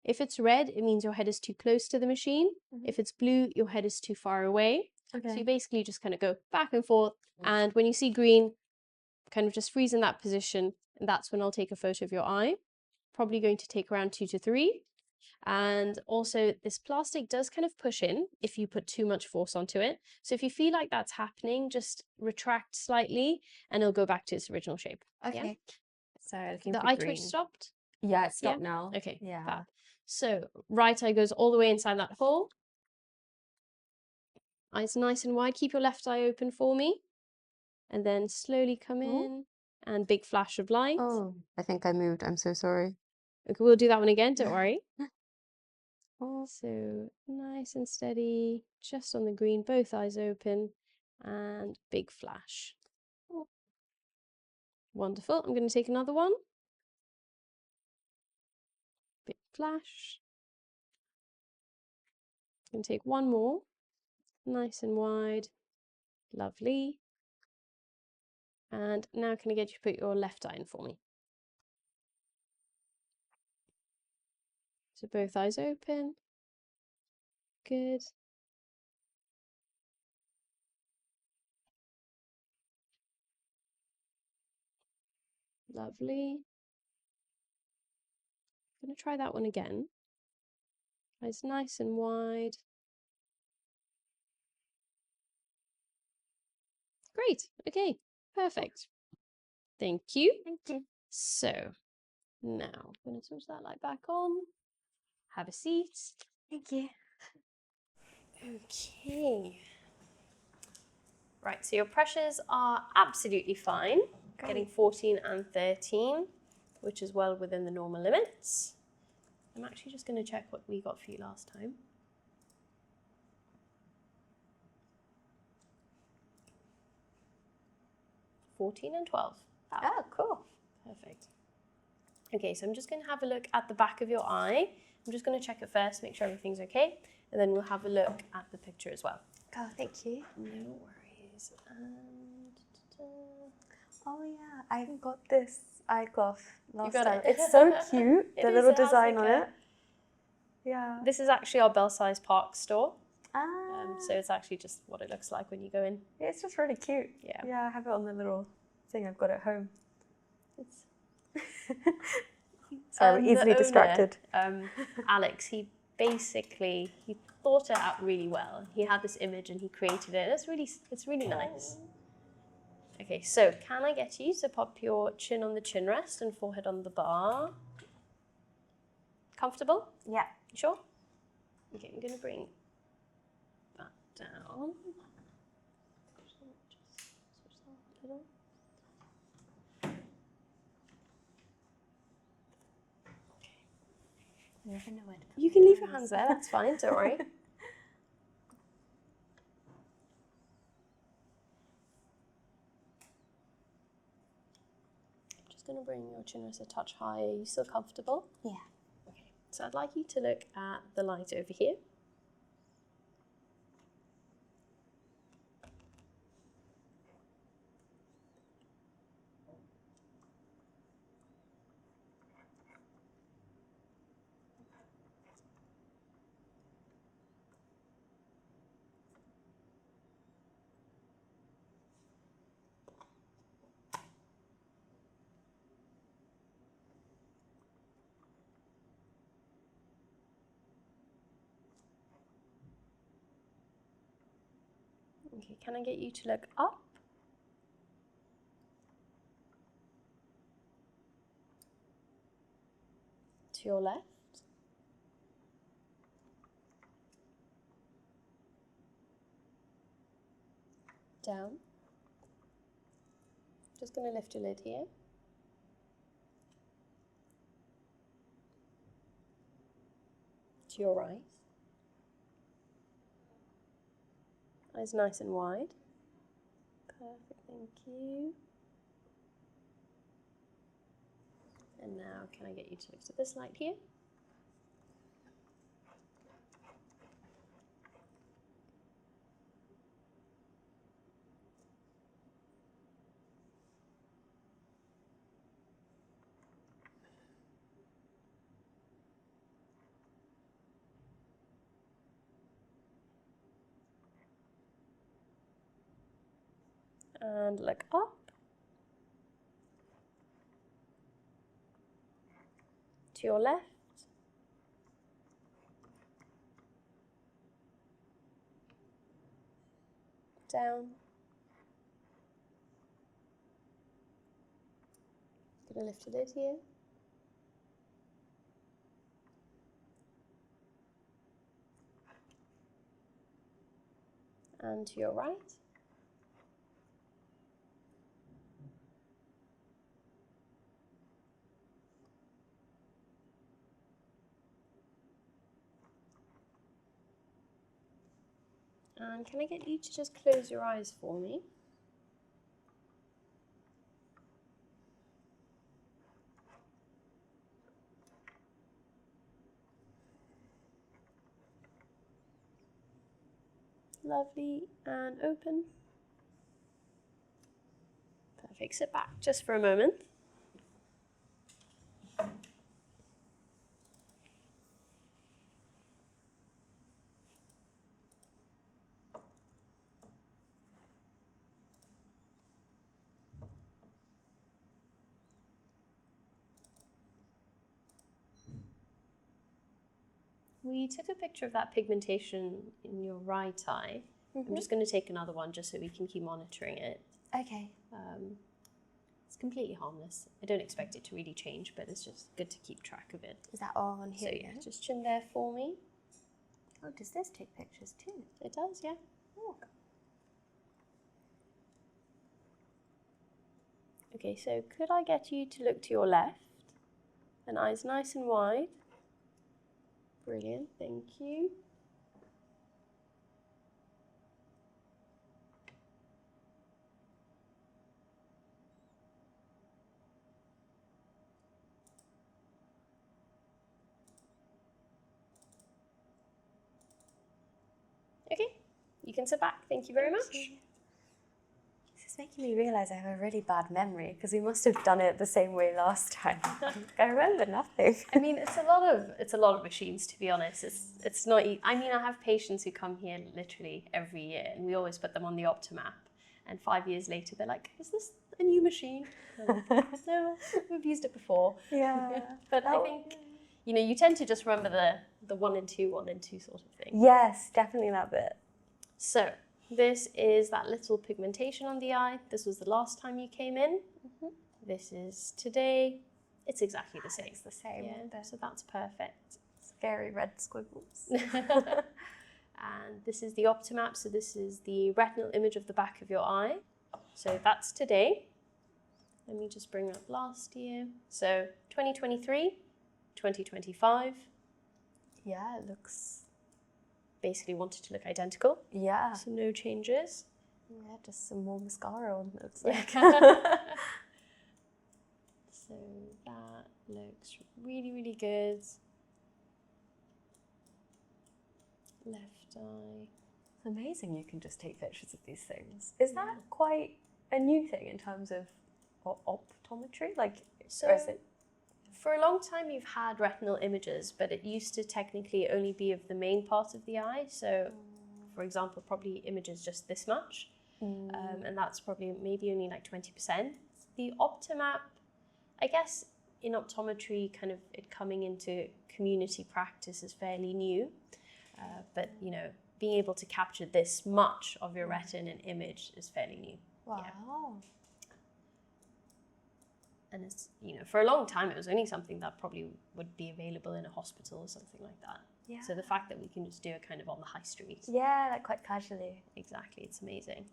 If it's red, it means your head is too close to the machine. If it's blue, your head is too far away. Okay. So you basically just kind of go back and forth. And when you see green, kind of just freeze in that position. And that's when I'll take a photo of your eye. Probably going to take around 2 to 3. And also this plastic does kind of push in if you put too much force onto it. So if you feel like that's happening, just retract slightly and it'll go back to its original shape. Okay. Yeah? So looking The for eye green. twitch stopped? Yeah, it's stopped Yeah? now. Okay, Yeah. fab. So right eye goes all the way inside that hole. Eyes nice and wide. Keep your left eye open for me. And then slowly come in and big flash of light. Oh, I think I moved. I'm so sorry. Okay, we'll do that one again, don't worry. Oh. So nice and steady, just on the green, both eyes open, and big flash. Wonderful. I'm going to take another one. Big flash. I'm going to take one more. Nice and wide. Lovely. And now can I get you to put your left eye in for me? So both eyes open. Good. Lovely. I'm going to try that one again. Eyes nice and wide. Great. Okay. Perfect. Thank you. Thank you. So now I'm going to switch that light back on. Have a seat. Thank you. Okay. Right, so your pressures are absolutely fine. Great. Getting 14 and 13, which is well within the normal limits. I'm actually just going to check what we got for you last time. (14 and 12). Oh, cool. Perfect. Okay, so I'm just going to have a look at the back of your eye. I'm just going to check it first, make sure everything's okay, and then we'll have a look at the picture as well. Oh, thank you. No worries. And Oh yeah, I got this eye cloth last got time. it? It's so cute. It The is, little it has design like on a- it. Yeah. This is actually our Belsize Park store, Ah. so it's actually just what it looks like when you go in. It's just really cute. Yeah. Yeah, I have it on the little thing I've got at home. It's Sorry, we're the easily owner, distracted. Alex, he thought it out really well. He had this image and he created it. It's really nice. Okay, so can I get you to pop your chin on the chin rest and forehead on the bar? Comfortable? Yeah. You sure? Okay, I'm going to bring that down. Just switch that a little. You can leave your hands there, that's fine, don't worry. Just going to bring your chin rest a touch higher. Are you still comfortable? Yeah. Okay. So I'd like you to look at the light over here. Okay, can I get you to look up? To your left. Down. Just going to lift your lid here. To your right. Eyes nice and wide. Perfect, thank you. And now can I get you to look to this light here? And look up. To your left. Down. Gonna lift your lid here. And to your right. And can I get you to just close your eyes for me? Lovely, and open. Perfect, sit back just for a moment. We took a picture of that pigmentation in your right eye. I'm just going to take another one just so we can keep monitoring it. Okay. It's completely harmless. I don't expect it to really change, but it's just good to keep track of it. Is that all on here? So yeah, just chin there for me. Oh, does this take pictures too? It does, yeah. Oh. Okay, so could I get you to look to your left? And eyes nice and wide. Brilliant, thank you. Okay, you can sit back. Thank you very much. This is making me realise I have a really bad memory because we must have done it the same way last time. I remember nothing. I mean, it's a lot of machines, to be honest. It's not. I mean, I have patients who come here literally every year, and we always put them on the Optimap. And 5 years later, they're like, "Is this a new machine?" Like, no, we've used it before. Yeah. But I think, you tend to just remember the 1 and 2 sort of thing. Yes, definitely that bit. So this is that little pigmentation on the eye. This was the last time you came in. This is today. It's exactly the same. It's the same. Yeah, so that's perfect. Scary red squiggles. And this is the Optimap, so this is the retinal image of the back of your eye. So that's today. Let me just bring up last year. So 2023, 2025. Yeah, it looks... Basically wanted to look identical. Yeah. So no changes. Yeah, just some more mascara on, it looks like. So that looks really, really good. Left eye. It's amazing you can just take pictures of these things. Is that quite a new thing in terms of optometry? Like, So or is it? for a long time you've had retinal images, but it used to technically only be of the main part of the eye. So, for example, probably images just this much. And that's probably maybe only like 20%. The Optomap, I guess in optometry, kind of it coming into community practice is fairly new. But, you know, being able to capture this much of your retina in an image is fairly new. Wow. Yeah. And it's, you know, for a long time, it was only something that probably would be available in a hospital or something like that. Yeah. So the fact that we can just do it kind of on the high street. Yeah, like quite casually. Exactly, it's amazing.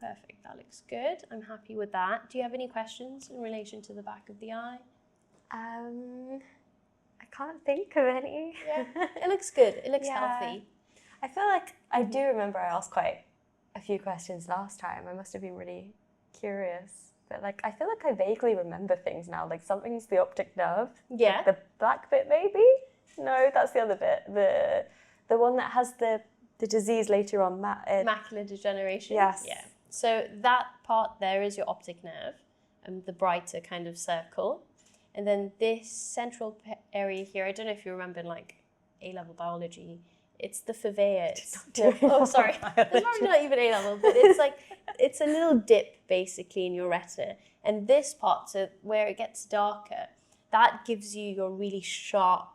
Perfect, that looks good. I'm happy with that. Do you have any questions in relation to the back of the eye? I can't think of any. Yeah, it looks good. It looks Yeah. healthy. I feel like I do remember I asked quite a few questions last time. I must have been really curious. But like, I feel like I vaguely remember things now. Like something's the optic nerve. Yeah. Like the black bit maybe? No, that's the other bit. The one that has the disease later on. Macular degeneration. Yes. Yeah. So that part there is your optic nerve, the brighter kind of circle. And then this central area here, I don't know if you remember in like A-level biology, it's the fovea. Oh, sorry. It's probably not even A-level, but it's like, it's a little dip basically in your retina. And this part, so where it gets darker, that gives you your really sharp,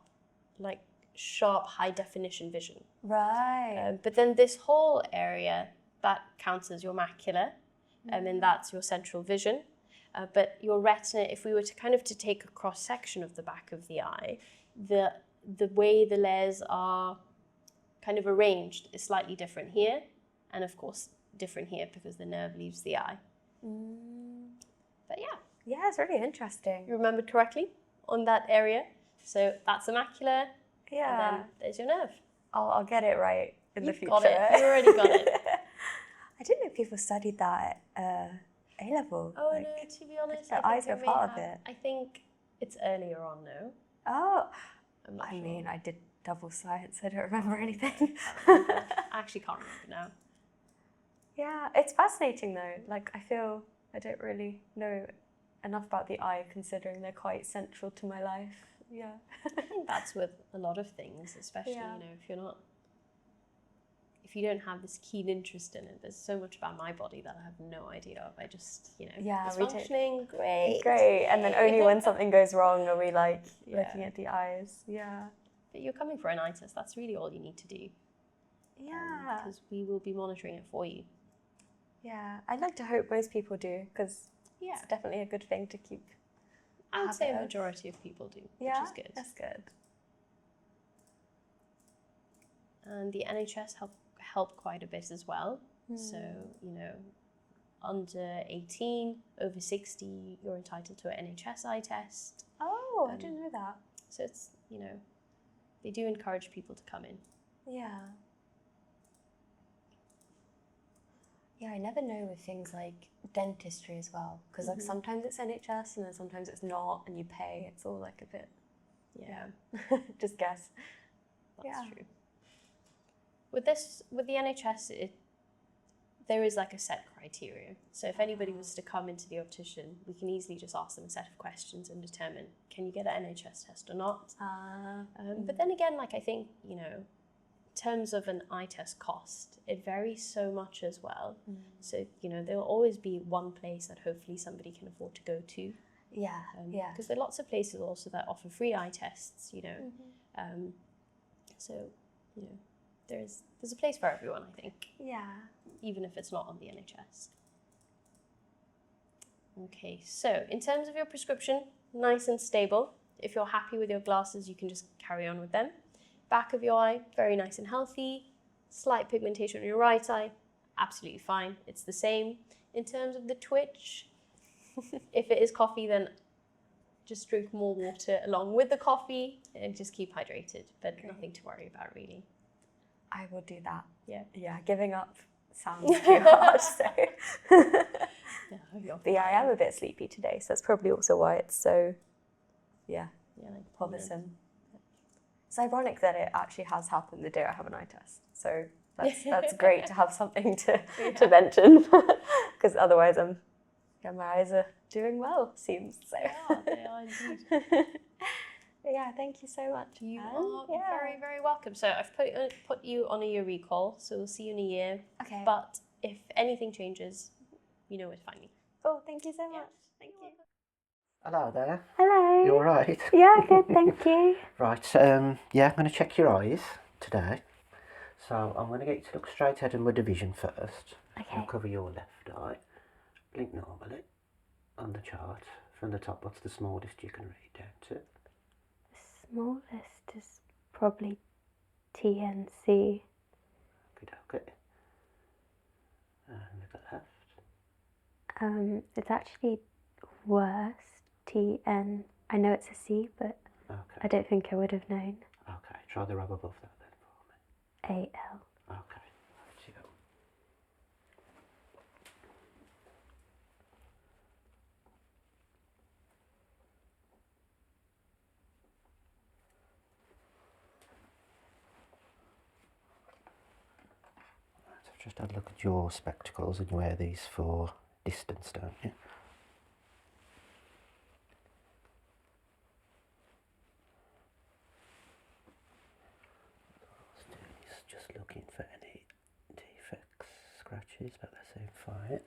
high definition vision. Right. But then this whole area, that counts as your macula, and then that's your central vision. But your retina, if we were to kind of to take a cross section of the back of the eye, the way the layers are kind of arranged is slightly different here, and of course different here because the nerve leaves the eye. But yeah. Yeah, it's really interesting. You remembered correctly on that area. So that's the macula, Yeah. and then there's your nerve. I'll get it right in the You've future. got it. You already got it. I didn't know people studied that at A-level. Oh like, no, to be honest, the I eyes think are I may part of have. it. I think it's earlier on, no? Oh, I'm not I sure. mean, I did double science. I don't remember anything. I actually can't remember now. Yeah, it's fascinating though. Like, I feel I don't really know enough about the eye considering they're quite central to my life. Yeah. I think that's with a lot of things, especially, Yeah. you know, if you don't have this keen interest in it, there's so much about my body that I have no idea of. I just, you know, Yeah, it's we don't- functioning, great. Great. And then only when something goes wrong are we like Yeah. looking at the eyes. Yeah. But you're coming for an eye test, that's really all you need to do. Yeah. Because we will be monitoring it for you. Yeah. I'd like to hope most people do because Yeah. it's definitely a good thing to keep. I would say a habit of- majority of people do, Yeah, which is good. that's good. And the NHS help quite a bit as well. So, you know, under 18, over 60, you're entitled to an NHS eye test. Oh, I didn't know that. So it's, you know, they do encourage people to come in. Yeah. Yeah, I never know with things like dentistry as well, because like sometimes it's NHS and then sometimes it's not, and you pay. It's all like a bit, Yeah, just guess. that's Yeah. true. With the NHS, there is like a set criteria. So if anybody was to come into the optician, we can easily just ask them a set of questions and determine, can you get an NHS test or not? But then again, like I think, you know, in terms of an eye test cost, it varies so much as well. So, you know, there'll always be one place that hopefully somebody can afford to go to. Yeah, yeah. Because there are lots of places also that offer free eye tests, you know. So, you know, there's a place for everyone, I think, Yeah. even if it's not on the NHS. Okay, so in terms of your prescription, nice and stable. If you're happy with your glasses, you can just carry on with them. Back of your eye, very nice and healthy. Slight pigmentation on your right eye, absolutely fine. It's the same. In terms of the twitch, if it is coffee, then just drink more water along with the coffee and just keep hydrated, but nothing to worry about really. I will do that. Yeah. Yeah, giving up sounds too hard. So, No, but yeah, I am a bit sleepy today, so that's probably also why it's so, like bothersome. It's ironic that it actually has happened the day I have an eye test. So that's great to have something to mention, because otherwise my eyes are doing well, seems. So. They are indeed. Yeah, thank you so much. You Anne. are very, very welcome. So I've put you on a year recall, so we'll see you in a year. Okay. But if anything changes, you know where to find me. Oh, thank you so much. Thank you. Hello there. Hello. You all right? Yeah, good, thank you. Right, yeah, I'm going to check your eyes today. So I'm going to get you to look straight ahead in my division first. Okay. I'll cover your left eye. Blink normally on the chart. From the top, what's the smallest you can read down to? The smallest is probably TNC. Good, okay. And look at left. It's actually worse. TN. I know it's a C, but Okay. I don't think I would have known. Okay, try the rub above that then for me. AL. Okay, right you go. Right, I've just had a look at your spectacles, and you wear these for distance, don't you? He's just looking for any defects, scratches, but they seem fine.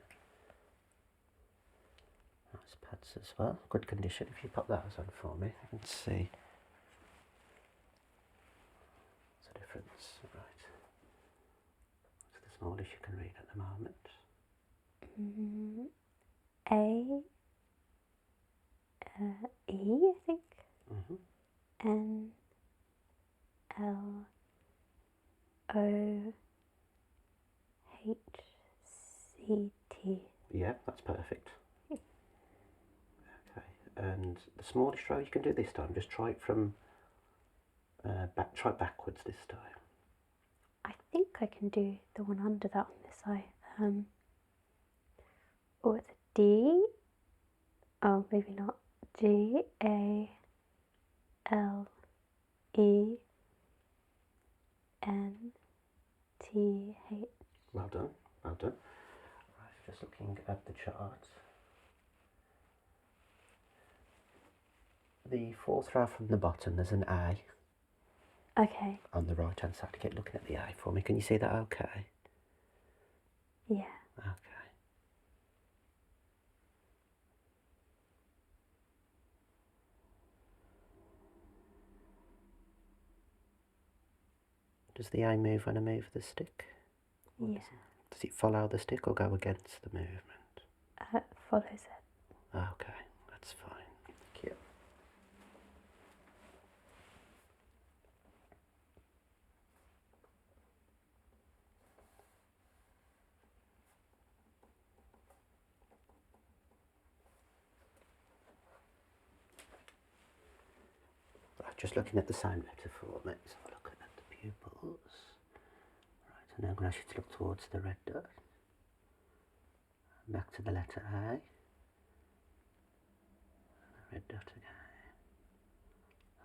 Nice pads as well, good condition. If you pop those on for me, I can see the difference. Right, what's the smallest you can read at the moment? A. E, I think. N. L. O. H. C. T. Yeah, that's perfect. Okay, and the smallest row you can do this time, just try it from try backwards this time. I think I can do the one under that on this eye. Or it's a D. Oh, maybe not. G A L E N T H. Well done, well done. Right, just looking at the chart. The fourth row from the bottom, there's an A Okay. on the right hand side. Keep looking at the A for me. Can you see that okay? Yeah. Okay. Does the A move when I move the stick? Yeah. Does it follow the stick or go against the movement? Follows it. Okay, that's fine. Thank you. Right, just looking at the same letter for me. So looking at the pupils. Right, and now I'm going to ask you to look towards the red dot. Back to the letter A. The red dot again.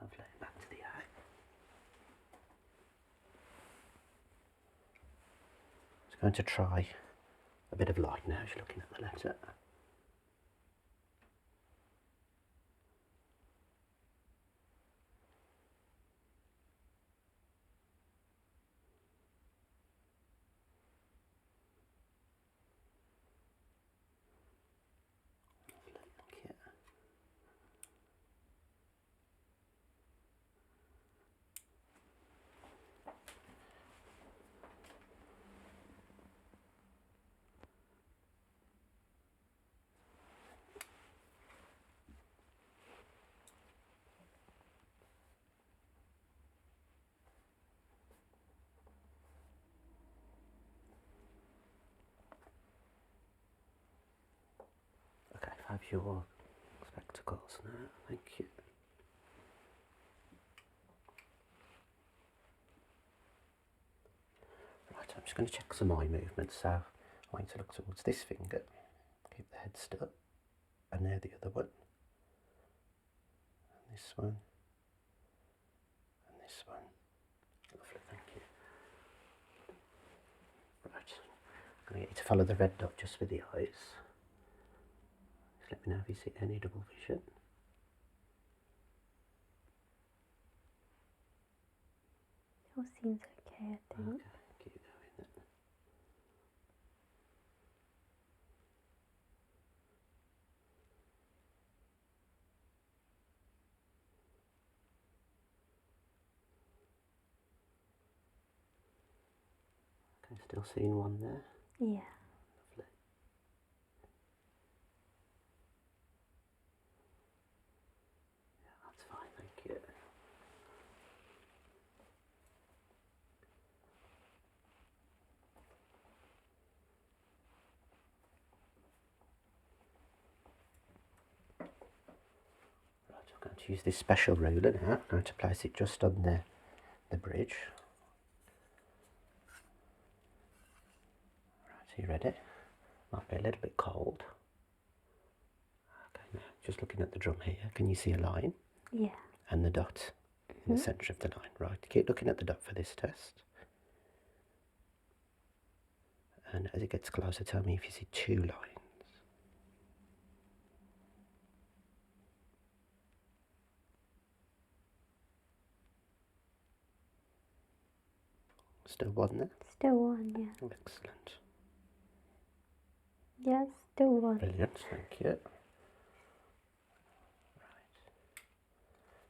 Lovely. Back to the A. Just going to try a bit of light now as you're looking at the letter. Thank you. Okay, have your spectacles now, thank you. Right, I'm just going to check some eye movements. So I want you to look towards this finger, keep the head still, and now the other one, and this one, and this one. Lovely, thank you. Right, I'm going to get you to follow the red dot just with the eyes. Just let me know if you see any double vision. It all seems okay, I think. Okay, keep going then. Okay, still seeing one there. Yeah. Lovely. Yeah, that's fine, thank you. Right, I'm going to use this special ruler now. I'm going to place it just on the bridge. Right, are you ready? Might be a little bit cold. Okay, now just looking at the drum here, can you see a line? Yeah. And the dot in the centre of the line. Right, keep looking at the dot for this test. And as it gets closer, tell me if you see two lines. Still one there? Still one, yeah. Excellent. Yeah, still one. Brilliant, thank you. Right.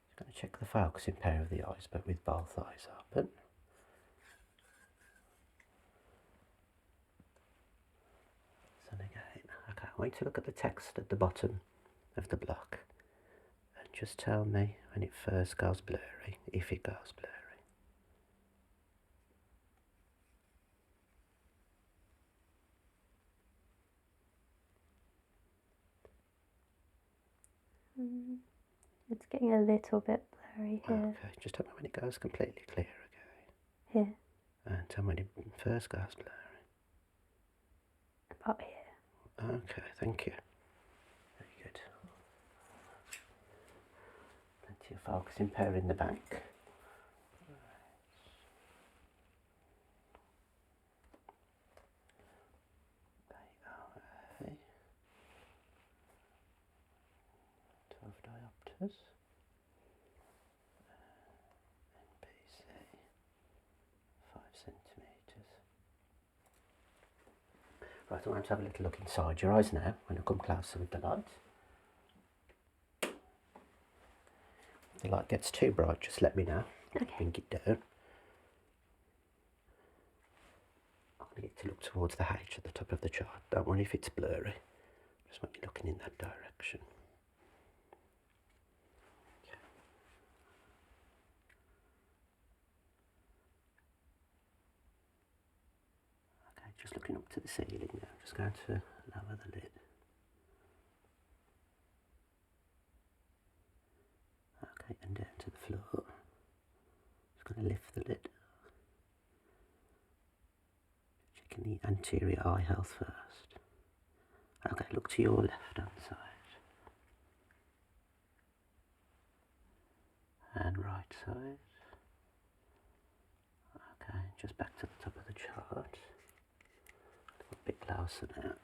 Just going to check the focusing pair of the eyes, but with both eyes open. So again, okay, I want you to look at the text at the bottom of the block and just tell me when it first goes blurry, if it goes blurry. It's getting a little bit blurry here. Okay, just tell me when it goes completely clear, okay? Here. And tell me when it first goes blurry. About here. Okay, thank you. Very good. Plenty of focusing pair in the back. AOA. 12 diopters. NPC. 5 centimetres. Right, I'm going to have a little look inside your eyes now when I come closer with the light. If the light gets too bright, just let me know. Okay. Bring it down. I'm going to get to look towards the H at the top of the chart. Don't worry if it's blurry. Just want you looking in that direction. Okay. Okay, just looking up to the ceiling now. Just going to lower the lid. Okay, and down to the floor. Just going to lift the lid. Checking the anterior eye health first. Okay, look to your left hand side. And right side. Okay, just back to the top of the chart. A bit closer now.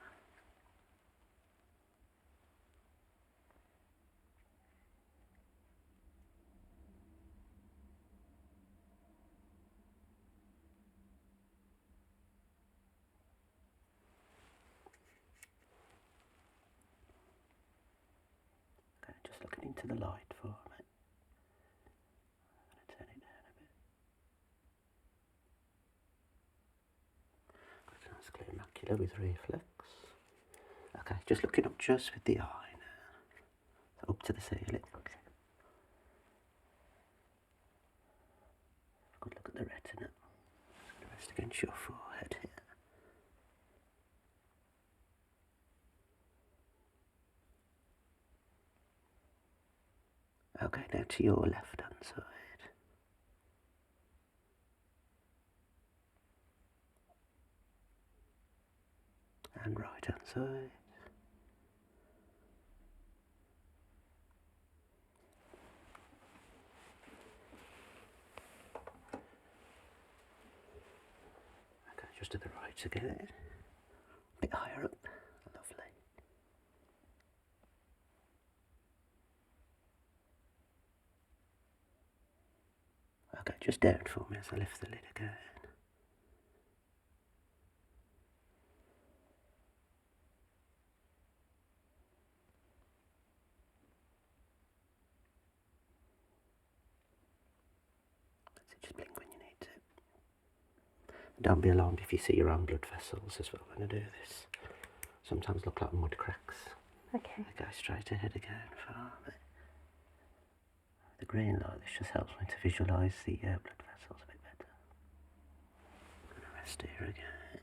Okay, just looking into the light for me. I'm going to turn it down a bit. Got a nice clear macula with reflex. Okay, just looking up just with the eye now. So up to the ceiling. Good look at the retina. Just going to rest against your forehead here. Okay, now to your left hand side. And right hand side. Okay, just to the right again. A bit higher up. Lovely. Okay, just down for me as I lift the lid again. That's it, just blink when you need to. Don't be alarmed if you see your own blood vessels as well when I do this. Sometimes look like mud cracks. Okay. I go straight ahead again for me. The green light, this just helps me to visualise the blood vessels a bit better. I'm going to rest here again.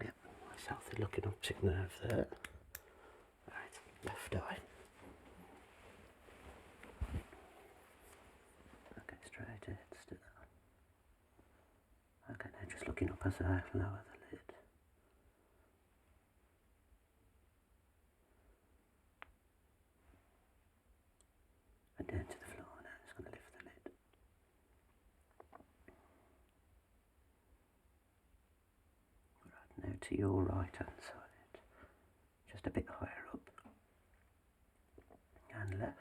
Yep, nice healthy looking optic nerve there. Right, left eye. Okay, straight ahead, still. Okay, now just looking up as I lower the lid. And down to the floor now, just going to lift the lid. Right, now to your right hand side. Just a bit higher up. And left.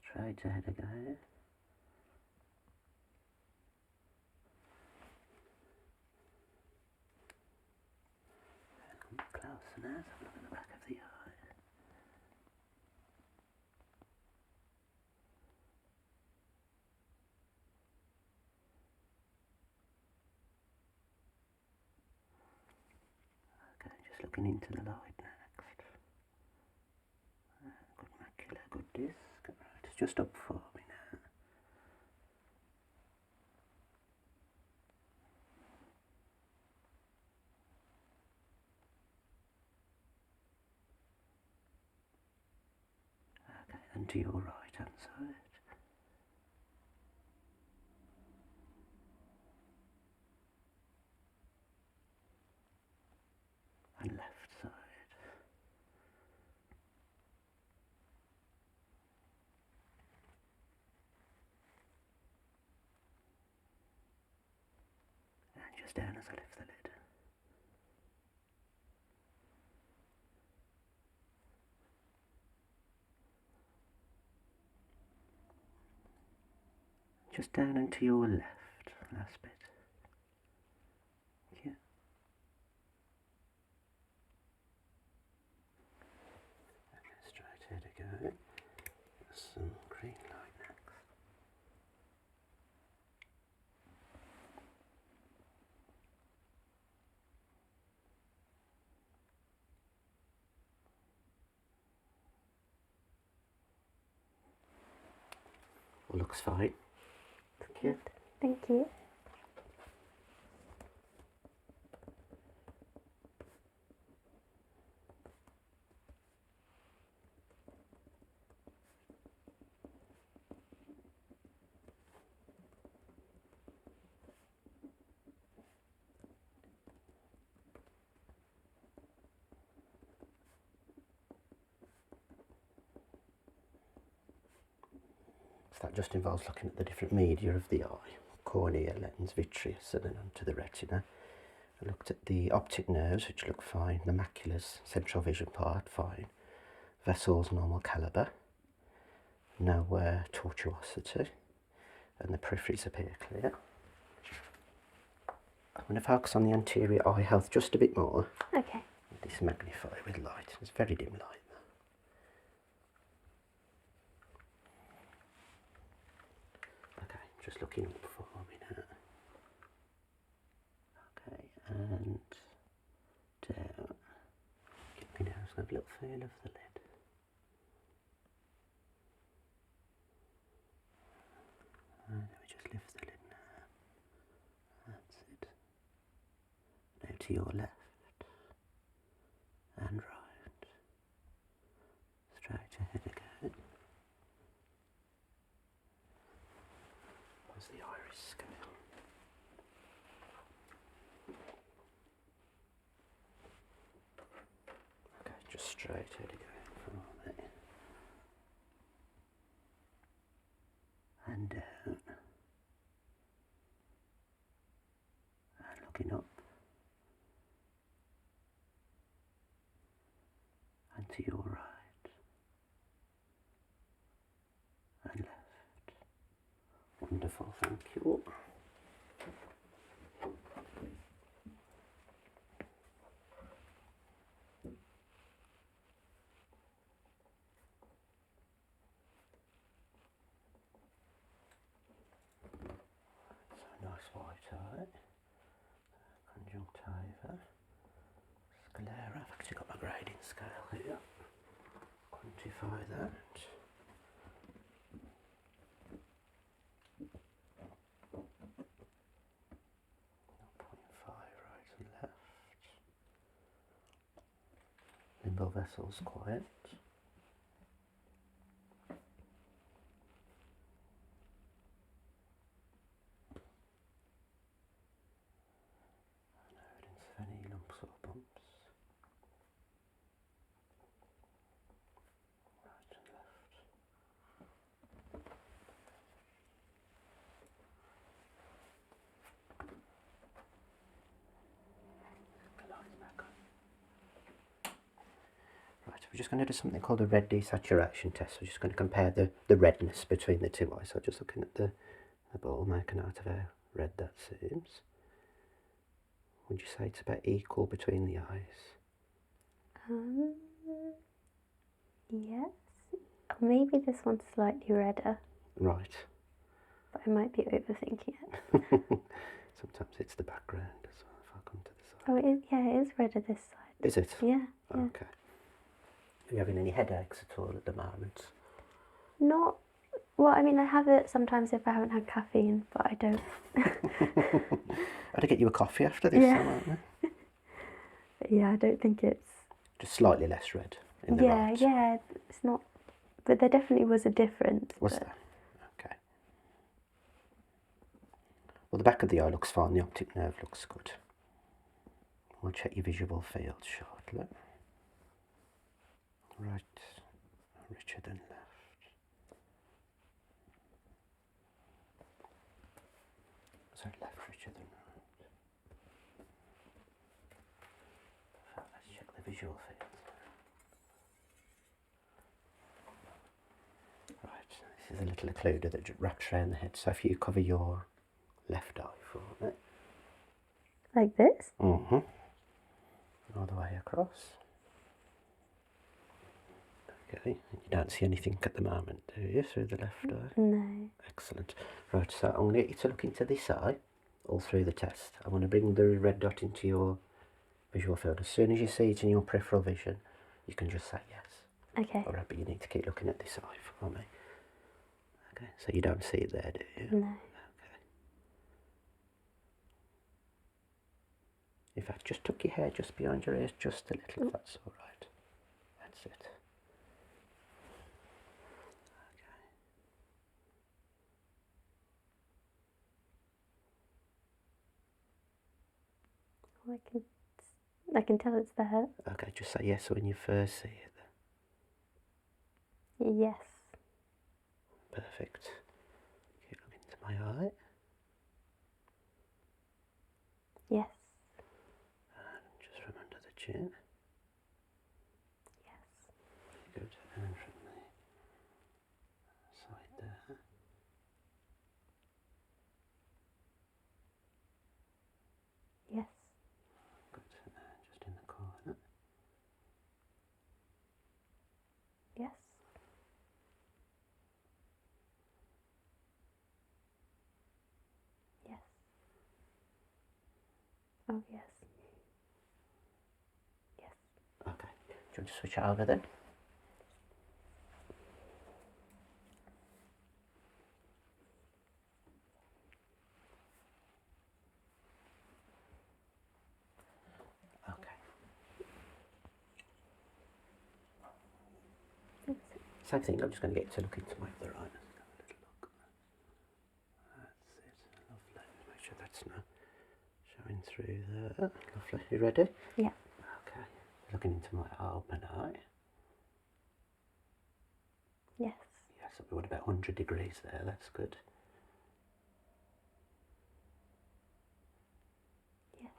Straight ahead again. Come closer now, so look at the back of the eye. Okay, just looking into the light next. Good macula, good disc. Right, it's just up for me now. Okay, and to your right hand side. And left side. And just down as I lift the lid. Just down and to your left, last bit. Yeah. Okay, straight ahead again. Some green light next. All looks fine. Thank you. Thank you. So that just involves looking at the different media of the eye, cornea, lens, vitreous, and then onto the retina. I looked at the optic nerves, which look fine, the macula's central vision part, fine, vessels, normal calibre, no tortuosity, and the peripheries appear clear. I'm going to focus on the anterior eye health just a bit more. Okay. This magnify with light, it's very dim light. Okay, just looking up for me now. Okay, and down. Get me down, just have a little feel of the lid. And then we just lift the lid now. That's it. Now to your left and right. Straight ahead again. Where's the iris scale? Okay, just straight ahead again for a minute. And down. And looking up. And to your right. And left. Wonderful, thank you. So nice white eye, conjunctiva, sclera. I've actually got my grading scale here. Quantify that. 0.5 right and left. Limbal vessels quiet. No evidence of any lumps or bumps. Right and left. Right, we're just going to do something called a red desaturation test. We're just going to compare the redness between the two eyes. So just looking at the ball, make a note of how red that seems. Would you say it's about equal between the eyes? Yes. Maybe this one's slightly redder, Right. but I might be overthinking it. Sometimes it's the background as well, if I come to the side. Oh, it is redder this side. Is it? Yeah. Okay. Are you having any headaches at all at the moment? Not, well, I mean, I have it sometimes if I haven't had caffeine, but I don't. I'd get you a coffee after this, Yeah. won't I? But yeah, I don't think it's... Just slightly less red in the right. Yeah, it's not... But there definitely was a difference. Was but... there? Okay. Well, the back of the eye looks fine, the optic nerve looks good. We'll check your visual field shortly. Right, richer than left. Sorry, left richer than right. Let's check the visual field. Right, this is a little occluder that wraps around the head. So if you cover your left eye for me. Like this? Mm-hmm. All the way across. Okay, you don't see anything at the moment, do you, through the left eye? No. Excellent. Right, so I'm going to get you to look into this eye all through the test. I want to bring the red dot into your visual field. As soon as you see it in your peripheral vision, you can just say yes. Okay. Alright, but you need to keep looking at this eye for me. Okay, so you don't see it there, do you? No. Okay. In fact, just tuck your hair just behind your ears just a little, if that's alright. That's it. Well, I can tell it's there. Okay, just say yes when you first see it. Yes. Perfect. Keep looking into my eye. Yes. And just from under the chin. Yes. Very good. And from the side there. Yes. Good. And just in the corner. Yes. Yes. Oh, yes. Yes. Okay. Do you want to switch it over then? Same thing, I'm just going to get you to look into my other eye. Let's have a little look. That's it, lovely. Make sure that's not showing through there. Lovely, you ready? Yeah. Okay, looking into my open eye. Yes. Yes, we want about 100 degrees there, that's good. Yes.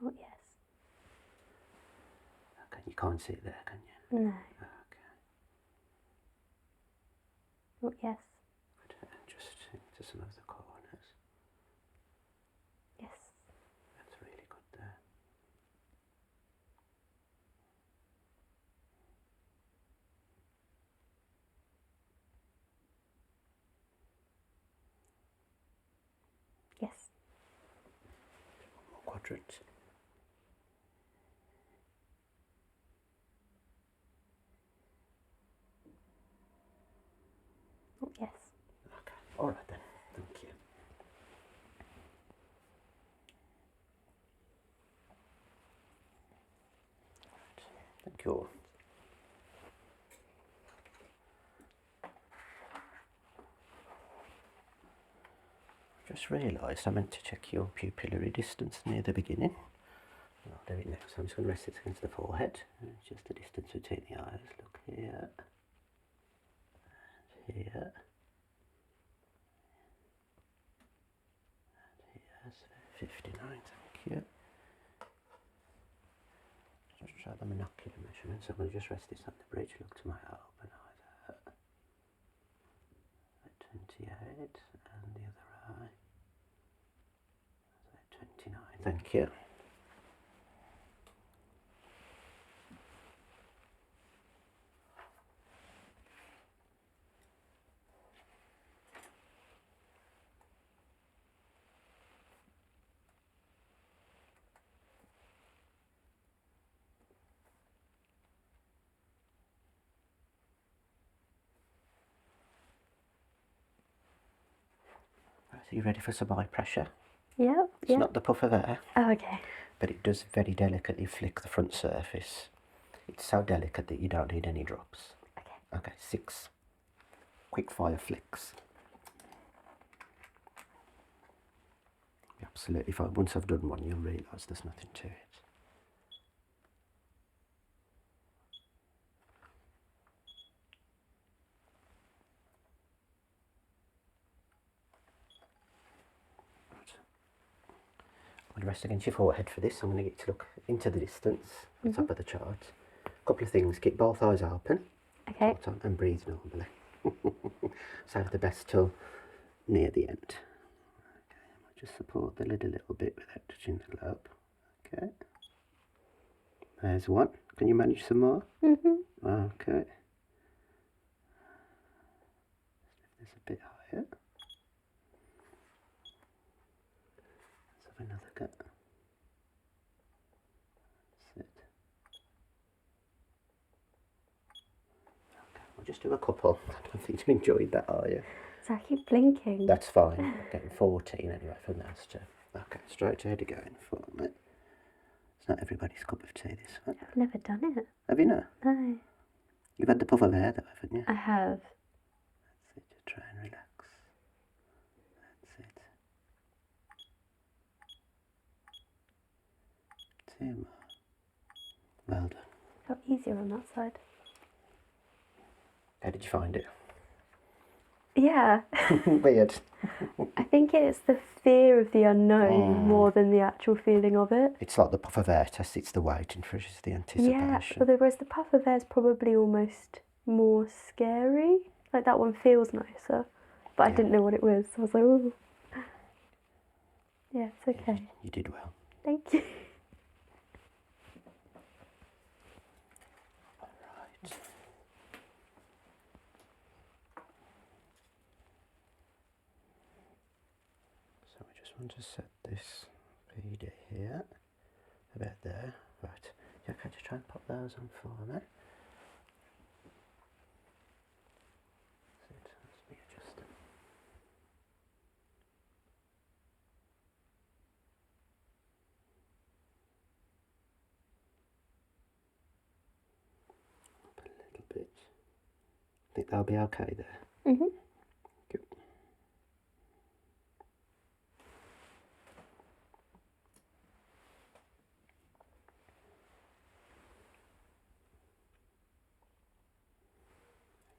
Oh, yes. Okay, you can't see it there, can you? No. Okay. Oh, yes. Good. And just into some of the corners. Yes. That's really good there. Yes. One more quadrant. Oh, yes. Okay, alright then, thank you. Right. Thank you all. Just realised I meant to check your pupillary distance near the beginning. I'll do it now, so I'm just going to rest it against the forehead. It's just the distance between the eyes. Look here, and here, and here. So 59, thank you. Just try the monocular measurements. I'm going to just rest this on the bridge. Look to my open eye there. At 28, and the other eye. So 29, thank you. Right, so you ready for some eye pressure? Yeah. It's not the puff of air, Oh, okay. but it does very delicately flick the front surface. It's so delicate that you don't need any drops. Okay. Okay, 6 quick fire flicks. Absolutely fine. Once I've done one, you'll realise there's nothing to it. Right. I'm going to rest against your forehead for this. I'm going to get you to look into the distance, the top of the chart. A couple of things. Keep both eyes open. Okay. And breathe normally. Save the best till near the end. Okay, I might just support the lid a little bit without touching the globe. Okay. There's one. Can you manage some more? Mm-hmm. Okay. Let's lift this a bit higher. Let's have another go. That's it. Okay, I'll just do a couple. I don't think you enjoyed that, are you? So I keep blinking. That's fine. I'm getting 14 anyway from those two. Okay, straight ahead again for me. It's not everybody's cup of tea, this one. I've never done it. Have you not? No. You've had the puff of air though, haven't you? I have. That's it, just try and relax. That's it. 2 more. Well done. Felt easier on that side. How did you find it? Yeah. Weird. I think it's the fear of the unknown more than the actual feeling of it. It's like the puff of air test, it's the waiting for it, it's the anticipation. Yeah, whereas the puff of air is probably almost more scary. Like that one feels nicer, but I didn't know what it was. So I was like, ooh. Yeah, it's okay. You did well. Thank you. Right. So we just want to set this PD here, about there. Right. You okay to try and pop those on for me? That's it. Let's be adjusting. Think they'll be okay there? Mhm. Good.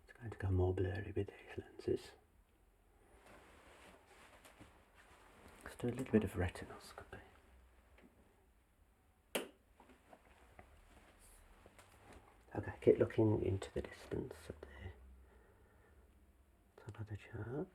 It's going to go more blurry with these lenses. Let's do a little bit of retinoscopy. Okay, keep looking into the distance at the top of the chart.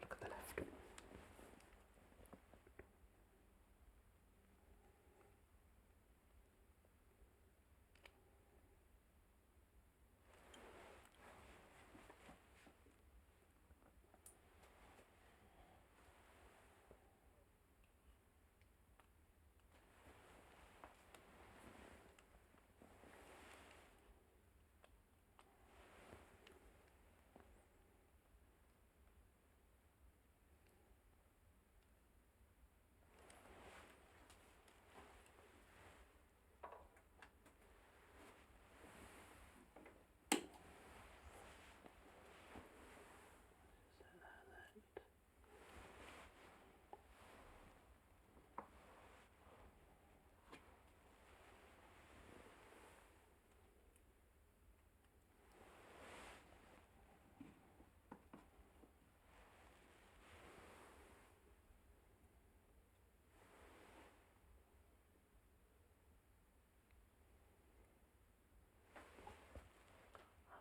Look at the left one.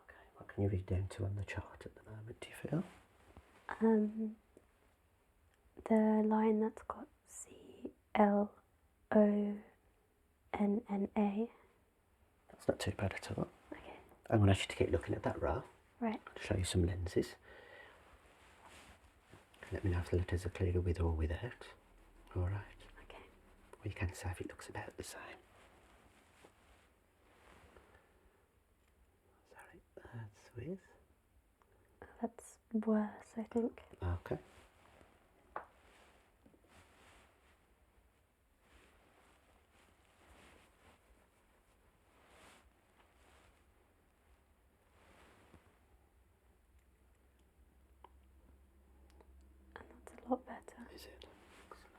Okay, what can you read down to on the chart at the moment, do you feel? The line that's got CLONNA. That's not too bad at all. Okay. I'm going to ask you to keep looking at that row. Right. To show you some lenses. Let me know if the letters are clearer with or without. Alright. Okay. Or you can say if it looks about the same. Sorry, that's with. That's worse, I think. Okay. And that's a lot better. Is it? Excellent.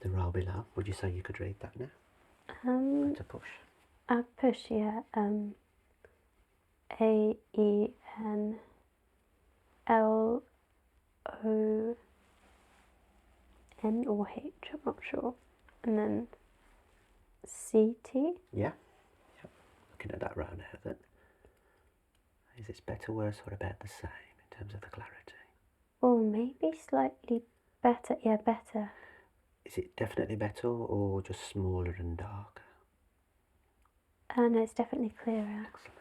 The row below, would you say you could read that now? To push. Push, yeah. AENLON or H, I'm not sure. And then CT. Yeah. Yep. Looking at that row now then. Is this better, worse or about the same in terms of the clarity? Oh, maybe slightly better. Yeah, better. Is it definitely better or just smaller and darker? No, it's definitely clearer. Excellent.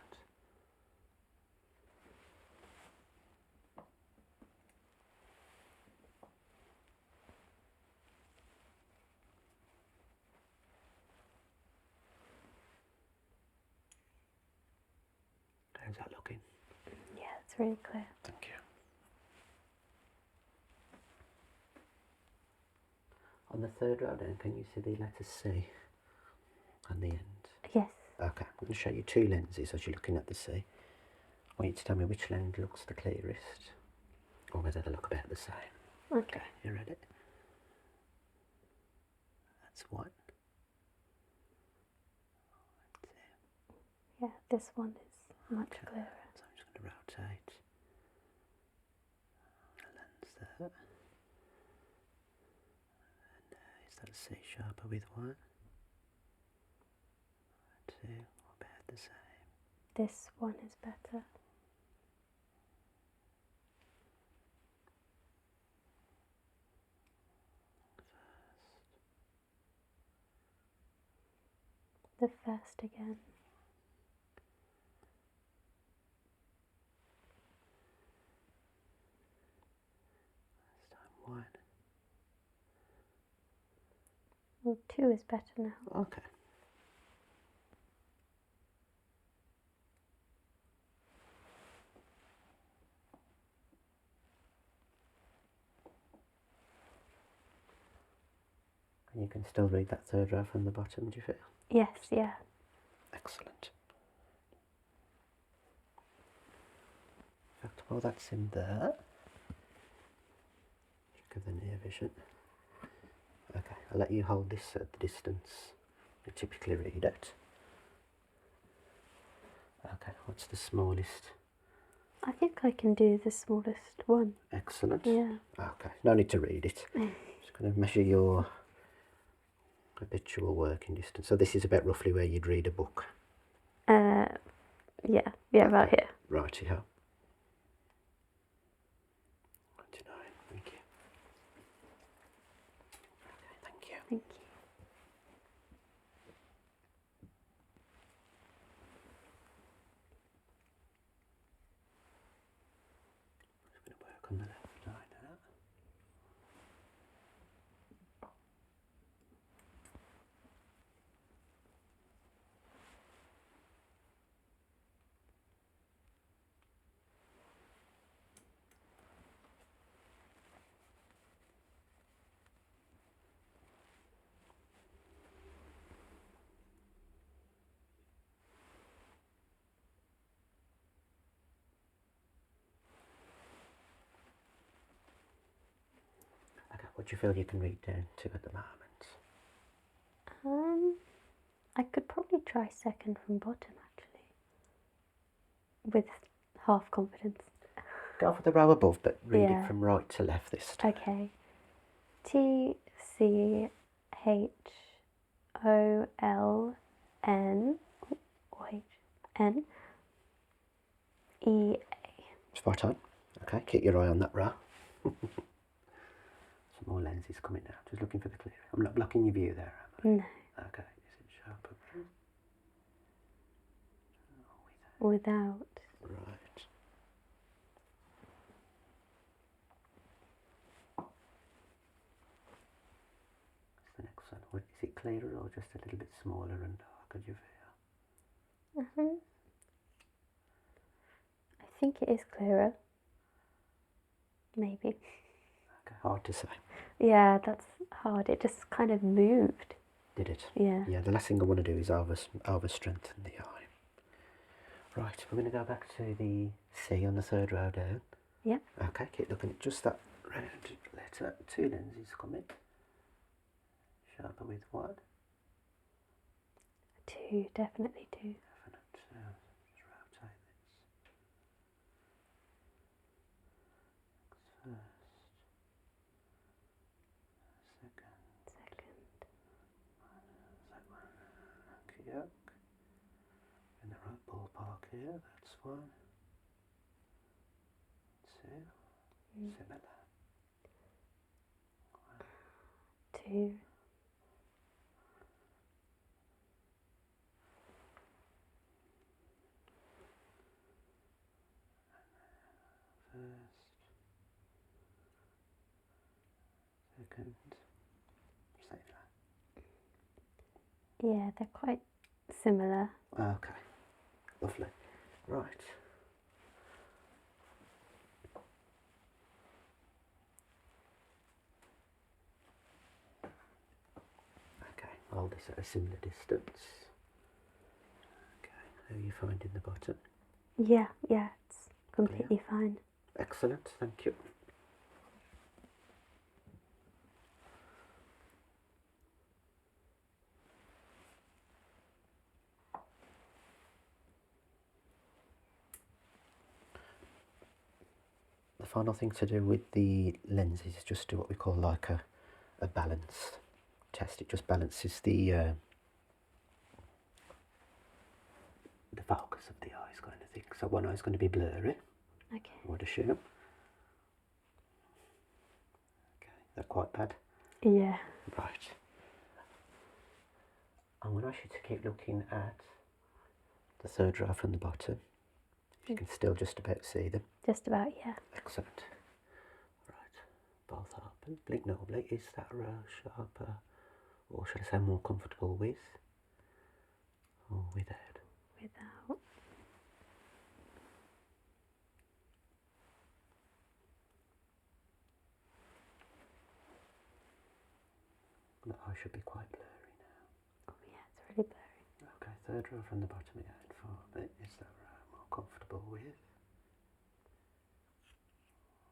How's that looking? Yeah, it's really clear. Thank you. On the third row then, can you see the letter C on the end? Yes. Okay, I'm going to show you two lenses as you're looking at the C. I want you to tell me which lens looks the clearest, or whether they look about the same. Okay. You ready? That's one. Yeah, this one is much clearer. So I'm just going to rotate the lens there. And is that C sharper with white? 2, about the same. This one is better. The first again. This time white. Well, 2 is better now. Okay. And you can still read that third row from the bottom, do you feel? Yes, yeah. Excellent. In fact, while that's in there, check of the near vision. Okay, I'll let you hold this at the distance you typically read it. Okay, what's the smallest? I think I can do the smallest one. Excellent. Yeah. Okay, no need to read it. Just going to measure your habitual working distance. So this is about roughly where you'd read a book. Yeah, about here. Righty ho. 29, thank you. Okay, thank you. Thank you. I'm going to work on the left eye now. Okay, what do you feel you can read down to at the moment? I could probably try second from bottom actually. With half confidence. Go for the row above, but read Yeah. it from right to left this time. Okay. T C H O L N or H N E A. Spot on. Okay, keep your eye on that row. Some more lenses coming down. Just looking for the clear. I'm not blocking your view there, am I? No. Okay, is it sharper? Without. Right. What's the next one? Is it clearer or just a little bit smaller and darker, do you feel? I think it is clearer. Maybe. Okay, hard to say. Yeah, that's hard. It just kind of moved. Did it? Yeah. Yeah, the last thing I want to do is over-strengthen the eye. Right, we're going to go back to the C on the third row down. Yep. Okay, keep looking at just that round letter. 2 lenses coming. Sharper with what? 2, definitely 2. Definite. Just rotate this. First. Second. Okay. In the right ballpark here, that's 1. 2. Similar. 2. First. Second. Same Yeah, they're quite similar. Okay, lovely. Right. Okay, hold this at a similar distance. Okay, how are you finding the bottom? Yeah, it's completely fine. Excellent, thank you. final thing to do with the lenses is just do what we call like a balance test. It just balances the focus of the eyes kind of thing. So one eye's going to be blurry, Okay. I would assume. Okay, they're quite bad. Yeah. Right. I'm going to ask you to keep looking at the third row from the bottom. If you can still just about see them. Just about, yeah. Excellent. Right, both open. Blink normally. Is that row sharper, or should I say more comfortable with, or without? Without. The eye should be quite blurry now. Oh yeah, it's really blurry. Okay, third row from the bottom again for me. Is that row more comfortable with,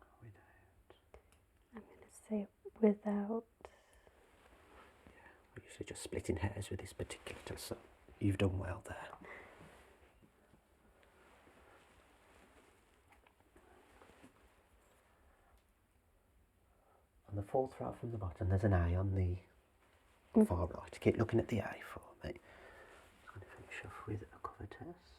or without? I'm going to say without. We're usually just splitting hairs with this particular test, so you've done well there. On the fourth row from the bottom, there's an A on the far right. Keep looking at the A for me. I'm going to finish off with a cover test.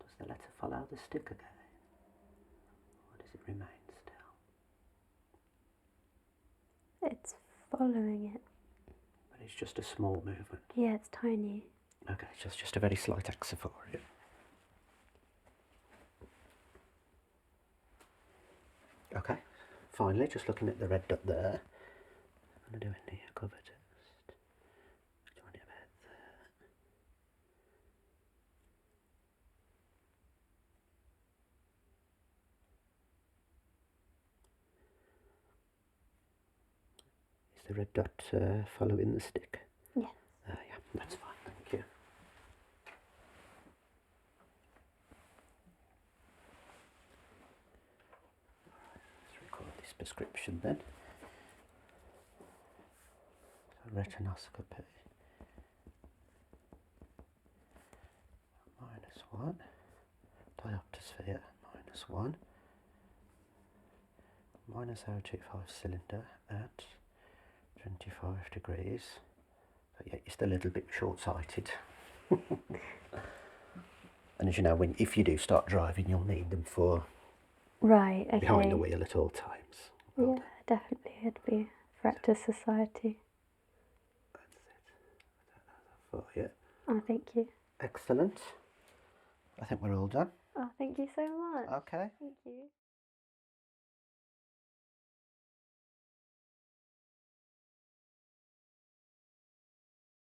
Does the letter follow the stick again? Or does it remain still? It's following it. But it's just a small movement. Yeah, it's tiny. Okay, just a very slight axis for it. Okay, finally, just looking at the red dot there, I'm going to do a near cover test. Join it about there. Is the red dot following the stick? Yes. Yeah, that's fine, thank you. Let's record this prescription then. So retinoscopy. -1. Dioptosphere, -1. -0.25 cylinder at 25 degrees. So yeah, you're still a little bit short-sighted. And as you know, if you do start driving, you'll need them for Right, okay. behind the wheel at all times. Yeah, definitely. It'd be threat to society. That's it. For you. Oh, thank you. Excellent. I think we're all done. Oh, thank you so much. Okay. Thank you.